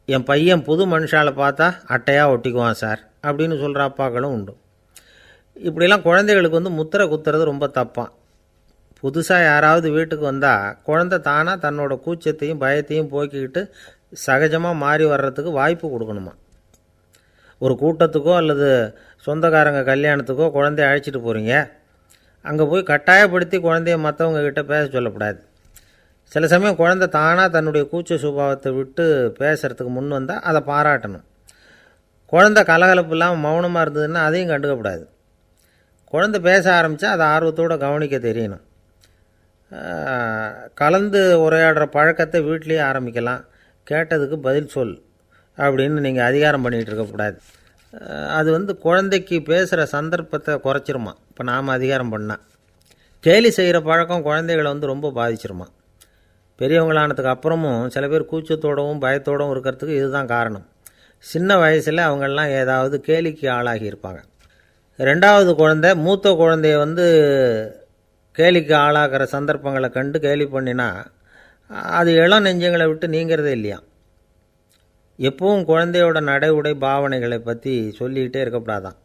Speaker 2: என் பையன் புது மனுஷாலை பார்த்தா அட்டையாக ஒட்டிக்குவான் சார் அப்படின்னு சொல்கிற அப்பாக்களும் உண்டு. இப்படிலாம் குழந்தைகளுக்கு வந்து முத்திரை குத்துறது ரொம்ப தப்பான். புதுசாக யாராவது வீட்டுக்கு வந்தால் குழந்தை தானாக தன்னோட கூச்சத்தையும் பயத்தையும் போக்கிக்கிட்டு சகஜமாக மாறி வர்றதுக்கு வாய்ப்பு கொடுக்கணுமா. ஒரு கூட்டத்துக்கோ அல்லது சொந்தக்காரங்க கல்யாணத்துக்கோ குழந்தைய அழைச்சிட்டு போகிறீங்க, அங்கே போய் கட்டாயப்படுத்தி குழந்தைய மற்றவங்க கிட்ட பேச சொல்லக்கூடாது. சில சமயம் குழந்தை தானாக தன்னுடைய கூச்ச சுபாவத்தை விட்டு பேசுகிறதுக்கு முன் வந்தால் அதை பாராட்டணும். குழந்தை கலகலப்பு இல்லாமல் மௌனமாக இருந்ததுன்னா அதையும் கண்டுக்கக்கூடாது. குழந்தை பேச ஆரம்பித்தா அதை ஆர்வத்தோடு கவனிக்க தெரியணும். கலந்து உரையாடுற பழக்கத்தை வீட்லேயே ஆரம்பிக்கலாம். கேட்டதுக்கு பதில் சொல் அப்படின்னு நீங்கள் அதிகாரம் பண்ணிகிட்டு இருக்கக்கூடாது. அது வந்து குழந்தைக்கு பேசுகிற சந்தர்ப்பத்தை குறைச்சிருமா. இப்போ நாம் அதிகாரம் பண்ணால் கேலி செய்கிற பழக்கம் குழந்தைகளை வந்து ரொம்ப பாதிச்சிருமா. பெரியவங்களானதுக்கு அப்புறமும் சில பேர் கூச்சத்தோடவும் பயத்தோடவும் இருக்கிறதுக்கு இதுதான் காரணம். சின்ன வயசில் அவங்கெல்லாம் ஏதாவது கேலிக்கு ஆளாகி இருப்பாங்க. 2வது குழந்தை மூத்த குழந்தைய வந்து கேலிக்கு ஆளாகிற சந்தர்ப்பங்களை கண்டு கேலி பண்ணினா அது இளம் நெஞ்சங்களை விட்டு நீங்கிறதே இல்லையா. எப்பவும் குழந்தையோட நடை உடை பாவனைகளை பற்றி சொல்லிக்கிட்டே இருக்கக்கூடாதான்.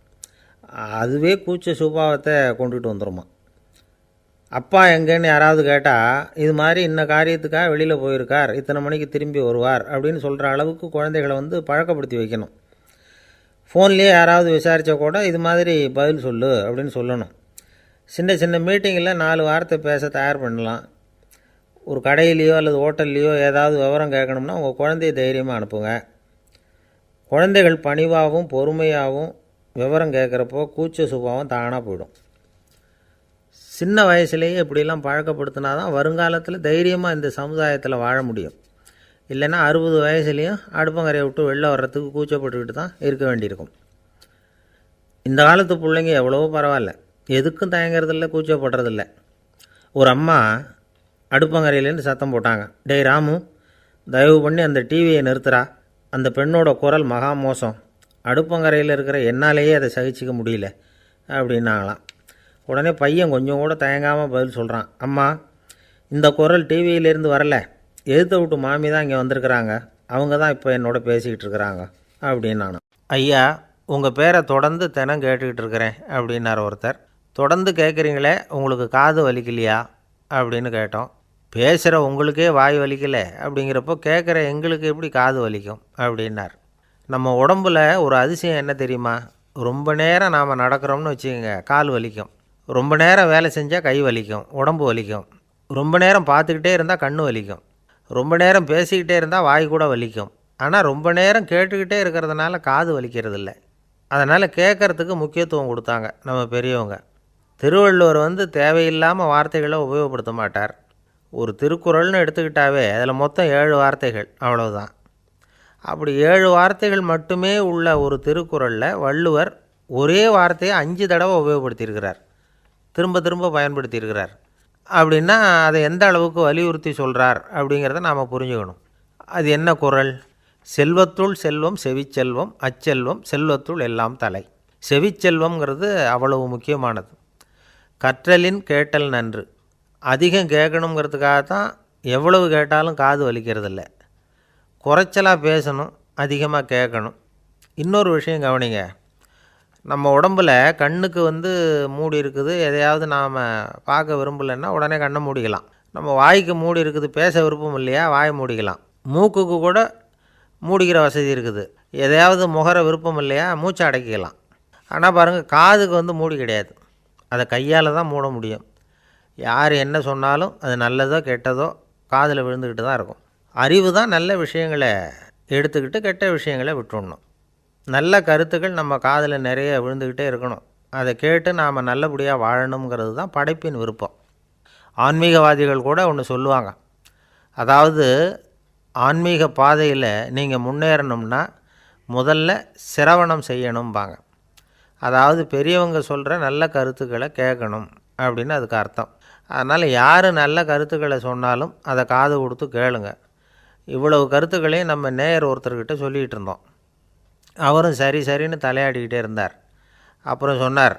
Speaker 2: அதுவே கூச்ச சுபாவத்தை கொண்டுட்டு வந்துடுமா. அப்பா எங்கேன்னு யாராவது கேட்டால் இது மாதிரி இன்ன காரியத்துக்காக வெளியில் போயிருக்கார், இத்தனை மணிக்கு திரும்பி வருவார் அப்படின்னு சொல்கிற அளவுக்கு குழந்தைகளை வந்து பழக்கப்படுத்தி வைக்கணும். ஃபோன்லேயே யாராவது விசாரித்தா கூட இது மாதிரி பதில் சொல்லு அப்படின்னு சொல்லணும். சின்ன சின்ன மீட்டிங்கில் 4 வார்த்தை பேச தயார் பண்ணலாம். ஒரு கடையிலையோ அல்லது ஹோட்டல்லையோ ஏதாவது விவரம் கேட்கணும்னா உங்கள் குழந்தைய தைரியமாக அனுப்புங்க. குழந்தைகள் பணிவாகவும் பொறுமையாகவும் விவரம் கேட்குறப்போ கூச்ச சுபாவம் தானாக போயிடும். சின்ன வயசுலேயே இப்படிலாம் பழக்கப்படுத்தினா தான் வருங்காலத்தில் தைரியமாக இந்த சமுதாயத்தில் வாழ முடியும். இல்லைன்னா 60 வயசுலேயும் அடுப்பங்கரையை விட்டு வெளில வர்றதுக்கு கூச்சப்பட்டுக்கிட்டு தான் இருக்க வேண்டியிருக்கும். இந்த காலத்து பிள்ளைங்க எவ்வளவோ பரவாயில்ல, எதுக்கும் தயங்குறதில்ல, கூச்சப்படுறதில்ல. ஒரு அம்மா அடுப்பங்கரையிலேருந்து சத்தம் போட்டாங்க, டேய் ராமு, தயவு பண்ணி அந்த டிவியை நிறுத்துறா, அந்த பெண்ணோட குரல் மகா மோசம், அடுப்பங்கரையில் இருக்கிற என்னாலேயே அதை சகிச்சிக்க முடியல அப்படின்னாங்களாம். உடனே பையன் கொஞ்சம் கூட தயங்காமல் பதில் சொல்கிறான், அம்மா இந்த குரல் டிவியிலேருந்து வரல, எதிர்த்த விட்டு மாமி தான் இங்கே வந்திருக்கிறாங்க, அவங்க தான் இப்போ என்னோட பேசிக்கிட்டு இருக்கிறாங்க அப்படின்னு நானும். ஐயா, உங்கள் பேரை தொடர்ந்து தினம் கேட்டுக்கிட்டு இருக்கிறேன் அப்படின்னார் ஒருத்தர். தொடர்ந்து கேட்குறீங்களே, உங்களுக்கு காது வலிக்கலையா அப்படின்னு கேட்டோம். பேசுகிற உங்களுக்கே வாய் வலிக்கலை அப்படிங்கிறப்போ கேட்குற எங்களுக்கு எப்படி காது வலிக்கும் அப்படின்னார். நம்ம உடம்புல ஒரு அதிசயம் என்ன தெரியுமா? ரொம்ப நேரம் நாம் நடக்கிறோம்னு வச்சுக்கோங்க, கால் வலிக்கும். ரொம்ப நேரம் வேலை செஞ்சால் கை வலிக்கும், உடம்பு வலிக்கும். ரொம்ப நேரம் பார்த்துக்கிட்டே இருந்தால் கண்ணு வலிக்கும். ரொம்ப நேரம் பேசிக்கிட்டே இருந்தால் வாய் கூட வலிக்கும். ஆனால் ரொம்ப நேரம் கேட்டுக்கிட்டே இருக்கிறதுனால காது வலிக்கிறது இல்லை. அதனால் கேட்குறதுக்கு முக்கியத்துவம் கொடுத்தாங்க நம்ம பெரியவங்க. திருவள்ளுவர் வந்து தேவையில்லாமல் வார்த்தைகளை உபயோகப்படுத்த மாட்டார். ஒரு திருக்குறள்னு எடுத்துக்கிட்டாவே அதில் மொத்தம் 7 வார்த்தைகள், அவ்வளவுதான். அப்படி 7 வார்த்தைகள் மட்டுமே உள்ள ஒரு திருக்குறளில் வள்ளுவர் ஒரே வார்த்தையை 5 தடவை உபயோகப்படுத்தியிருக்கிறார், திரும்ப திரும்ப பயன்படுத்தியிருக்கிறார். அப்படின்னா அதை எந்த அளவுக்கு வலியுறுத்தி சொல்கிறார் அப்படிங்கிறத நாம் புரிஞ்சுக்கணும். அது என்ன குறள்? செல்வத்துள் செல்வம் செவிச்செல்வம், அச்செல்வம் செல்வத்துள் எல்லாம் தலை. செவிச்செல்வம்ங்கிறது அவ்வளவு முக்கியமானது. கற்றலின் கேட்டல் நன்று. அதிகம் கேட்கணுங்கிறதுக்காகத்தான் எவ்வளவு கேட்டாலும் காது வலிக்கிறதில்ல. குறைச்சலாக பேசணும், அதிகமாக கேட்கணும். இன்னொரு விஷயம் கவனிங்க, நம்ம உடம்பில் கண்ணுக்கு மூடி இருக்குது, எதையாவது நாம் பார்க்க விரும்பலைன்னா உடனே கண்ணை மூடிக்கலாம். நம்ம வாய்க்கு மூடி இருக்குது, பேச விருப்பம் இல்லையா, வாயை மூடிக்கலாம். மூக்குக்கு கூட மூடிக்கிற வசதி இருக்குது, எதையாவது முகர விருப்பம் இல்லையா, மூச்சை அடக்கிக்கலாம். ஆனால் பாருங்கள், காதுக்கு மூடி கிடையாது, அதை கையால் தான் மூட முடியும். யார் என்ன சொன்னாலும் அது நல்லதோ கெட்டதோ காதில் விழுந்துக்கிட்டு தான் இருக்கும். அறிவு தான் நல்ல விஷயங்களை எடுத்துக்கிட்டு கெட்ட விஷயங்களை விட்டுடணும். நல்ல கருத்துக்கள் நம்ம காதில் நிறைய விழுந்துக்கிட்டே இருக்கணும். அதை கேட்டு நாம் நல்லபடியாக வாழணுங்கிறது தான் படைப்பின் விருப்பம். ஆன்மீகவாதிகள் கூட ஒன்று சொல்லுவாங்க, அதாவது ஆன்மீக பாதையில் நீங்கள் முன்னேறணும்னா முதல்ல சிரவணம் செய்யணும்பாங்க. அதாவது பெரியவங்க சொல்கிற நல்ல கருத்துக்களை கேட்கணும் அப்படின்னு அதுக்கு அர்த்தம். அதனால் யார் நல்ல கருத்துக்களை சொன்னாலும் அதை காது கொடுத்து கேளுங்க. இவ்வளவு கருத்துக்களையும் நம்ம நேயர் ஒருத்தர்கிட்ட சொல்லிகிட்டு இருந்தோம். அவரும் சரி சரின்னு தலையாடிக்கிட்டே இருந்தார். அப்புறம் சொன்னார்,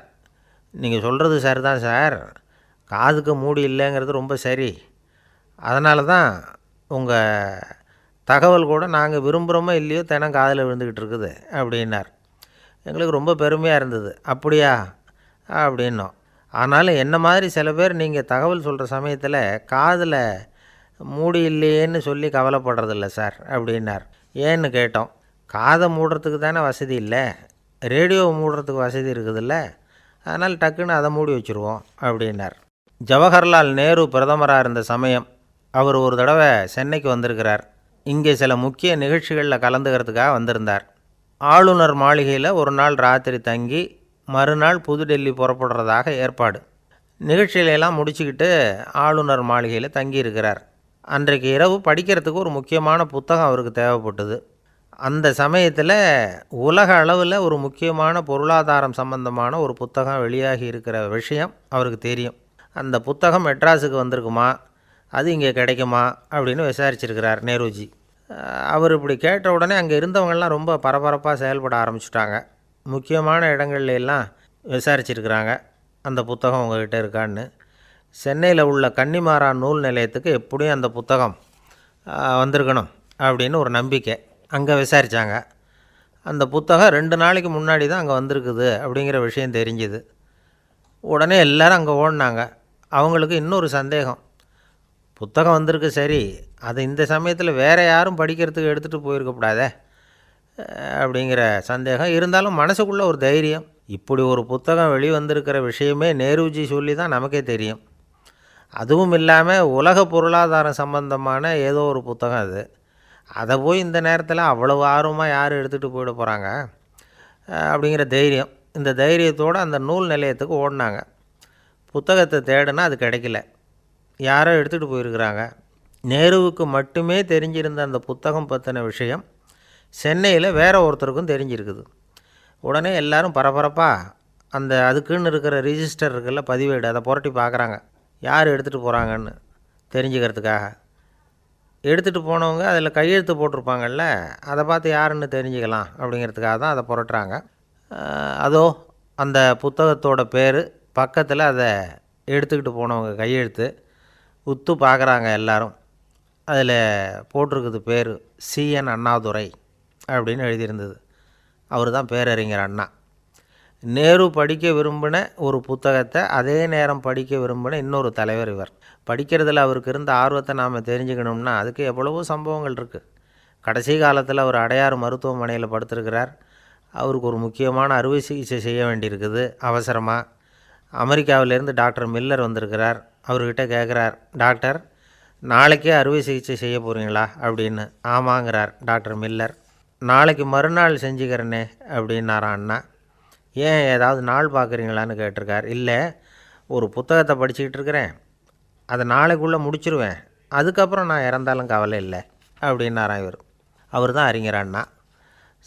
Speaker 2: நீங்கள் சொல்கிறது சரிதான் சார், காதுக்கு மூடி இல்லைங்கிறது ரொம்ப சரி, அதனால தான் உங்கள் தகவல் கூட நாங்கள் விரும்புகிறோமோ இல்லையோ தினம் காதில் விழுந்துக்கிட்டு இருக்குது அப்படின்னார். எங்களுக்கு ரொம்ப பெருமையாக இருந்தது. அப்படியா அப்படின்னோம். ஆனாலும் என்ன மாதிரி சில பேர் நீங்கள் தகவல் சொல்கிற சமயத்தில் காதில் மூடி இல்லையேன்னு சொல்லி கவலைப்படுறதில்ல சார் அப்படின்னார். ஏன்னு கேட்டோம். காதை மூடுறதுக்கு தானே வசதி இல்லை, ரேடியோவை மூடுறதுக்கு வசதி இருக்குதுல்ல, அதனால் டக்குன்னு அதை மூடி வச்சுருவோம் அப்படின்னார். ஜவஹர்லால் நேரு பிரதமராக இருந்த சமயம் அவர் ஒரு தடவை சென்னைக்கு வந்திருக்கிறார். இங்கே சில முக்கிய நிகழ்ச்சிகளில் கலந்துக்கிறதுக்காக வந்திருந்தார். ஆளுநர் மாளிகையில் ஒரு நாள் ராத்திரி தங்கி மறுநாள் புதுடெல்லி புறப்படுறதாக ஏற்பாடு. நிகழ்ச்சியிலெல்லாம் முடிச்சுக்கிட்டு ஆளுநர் மாளிகையில் தங்கியிருக்கிறார். அன்றைக்கு இரவு படிக்கிறதுக்கு ஒரு முக்கியமான புத்தகம் அவருக்கு தேவைப்பட்டது. அந்த சமயத்தில் உலக அளவில் ஒரு முக்கியமான பொருளாதாரம் சம்பந்தமான ஒரு புத்தகம் வெளியாகி இருக்கிற விஷயம் அவருக்கு தெரியும். அந்த புத்தகம் மெட்ராஸுக்கு வந்திருக்குமா, அது இங்கே கிடைக்குமா அப்படின்னு விசாரிச்சிருக்கிறார் நேருஜி. அவர் இப்படி கேட்ட உடனே அங்கே இருந்தவங்கள்லாம் ரொம்ப பரபரப்பாக செயல்பட ஆரம்பிச்சுட்டாங்க. முக்கியமான இடங்கள்ல எல்லாம் விசாரிச்சிருக்கிறாங்க, அந்த புத்தகம் உங்கள்கிட்ட இருக்கான்னு. சென்னையில் உள்ள கன்னிமாரா நூல் நிலையத்துக்கு எப்படியும் அந்த புத்தகம் வந்திருக்கணும் அப்படின்னு ஒரு நம்பிக்கை. அங்கே விசாரித்தாங்க. அந்த புத்தகம் 2 நாளைக்கு முன்னாடி தான் அங்கே வந்திருக்குது அப்படிங்கிற விஷயம் தெரிஞ்சுது. உடனே எல்லோரும் அங்கே ஓடினாங்க. அவங்களுக்கு இன்னொரு சந்தேகம், புத்தகம் வந்திருக்கு சரி, அது இந்த சமயத்தில் வேறு யாரும் படிக்கிறதுக்கு எடுத்துகிட்டு போயிருக்கக்கூடாதே அப்படிங்கிற சந்தேகம் இருந்தாலும் மனசுக்குள்ளே ஒரு தைரியம். இப்படி ஒரு புத்தகம் வெளிவந்திருக்கிற விஷயமே நேருஜி சொல்லி தான் நமக்கே தெரியும். அதுவும் இல்லாமல் உலக பொருளாதாரம் சம்பந்தமான ஏதோ ஒரு புத்தகம் அது, அதை போய் இந்த நேரத்தில் அவ்வளவு ஆர்வமாக யார் எடுத்துகிட்டு போயிட போகிறாங்க அப்படிங்கிற தைரியம். இந்த தைரியத்தோடு அந்த நூல் நிலையத்துக்கு ஓடினாங்க. புத்தகத்தை தேடினா அது கிடைக்கல, யாரோ எடுத்துகிட்டு போயிருக்கிறாங்க. நேருவுக்கு மட்டுமே தெரிஞ்சிருந்த அந்த புத்தகம் பற்றின விஷயம் சென்னையில் வேறு ஒருத்தருக்கும் தெரிஞ்சிருக்குது. உடனே எல்லோரும் பரபரப்பாக அந்த அதுக்குன்னு இருக்கிற ரிஜிஸ்டர் இருக்குல்ல, பதிவேடு, அதை புரட்டி பார்க்குறாங்க யார் எடுத்துகிட்டு போகிறாங்கன்னு தெரிஞ்சுக்கிறதுக்காக. எடுத்துகிட்டு போனவங்க அதில் கையெழுத்து போட்டிருப்பாங்கல்ல, அதை பார்த்து யாருன்னு தெரிஞ்சுக்கலாம் அப்படிங்கிறதுக்காக தான் அதை புரட்டுறாங்க. அதோ அந்த புத்தகத்தோட பேர் பக்கத்தில் அதை எடுத்துக்கிட்டு போனவங்க கையெழுத்து உத்து பார்க்குறாங்க எல்லோரும். அதில் போட்டிருக்குது பேர் CN அண்ணாதுரை அப்படின்னு எழுதியிருந்தது. அவர் தான் பேரறிஞர் அண்ணா. நேரு படிக்க விரும்பின ஒரு புத்தகத்தை அதே நேரம் படிக்க விரும்பின இன்னொரு தலைவர் இவர். படிக்கிறதுல அவருக்கு இருந்த ஆர்வத்தை நாம் தெரிஞ்சுக்கணும்னா அதுக்கு எவ்வளவோ சம்பவங்கள் இருக்குது. கடைசி காலத்தில் அவர் அடையாறு மருத்துவமனையில் படுத்திருக்கிறார். அவருக்கு ஒரு முக்கியமான அறுவை சிகிச்சை செய்ய வேண்டியிருக்குது அவசரமாக. அமெரிக்காவிலேருந்து டாக்டர் மில்லர் வந்திருக்கிறார். அவர்கிட்ட கேட்குறார், டாக்டர் நாளைக்கே அறுவை சிகிச்சை செய்ய போகிறீங்களா அப்படின்னு. ஆமாங்கிறார் டாக்டர் மில்லர். நாளைக்கு மறுநாள் செஞ்சுக்கிறேனே அப்படின்னாரான் அண்ணா. ஏன் ஏதாவது நாள் பார்க்குறீங்களான்னு கேட்டிருக்கார். இல்லை, ஒரு புத்தகத்தை படிச்சுக்கிட்டு இருக்கிறேன், அதை நாளைக்குள்ளே முடிச்சிருவேன், அதுக்கப்புறம் நான் இறந்தாலும் கவலை இல்லை அப்படின்னாரான் இவர். அவர் தான் அறிஞர் அண்ணா.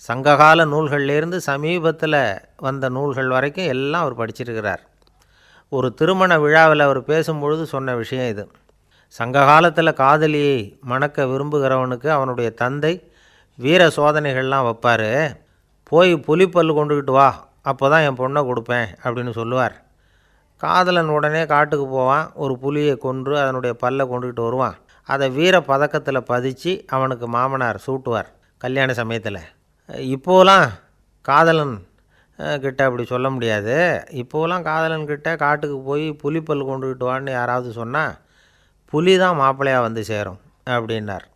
Speaker 2: சங்ககால நூல்கள்லேருந்து சமீபத்தில் வந்த நூல்கள் வரைக்கும் எல்லாம் அவர் படிச்சிருக்கிறார். ஒரு திருமண விழாவில் அவர் பேசும்பொழுது சொன்ன விஷயம் இது. சங்க காலத்தில் காதலியை மணக்க விரும்புகிறவனுக்கு அவனுடைய தந்தை வீர சோதனைகள்லாம் வைப்பார். போய் புலிப்பல் கொண்டுக்கிட்டு வா, அப்போ தான் என் பொண்ணை கொடுப்பேன் அப்படின்னு சொல்லுவார். காதலன் உடனே காட்டுக்கு போவான், ஒரு புலியை கொன்று அதனுடைய பல்லை கொண்டுக்கிட்டு வருவான். அதை வீர பதக்கத்தில் பதிச்சு அவனுக்கு மாமனார் சூட்டுவார் கல்யாண சமயத்தில். இப்போலாம் காதலன் கிட்ட அப்படி சொல்ல முடியாது. இப்போலாம் காதலன்கிட்ட காட்டுக்கு போய் புலிப்பல் கொண்டுக்கிட்டு வான்னு யாராவது சொன்னால் புலி தான் மாப்பிள்ளையாக வந்து சேரும் அப்படின்னார்.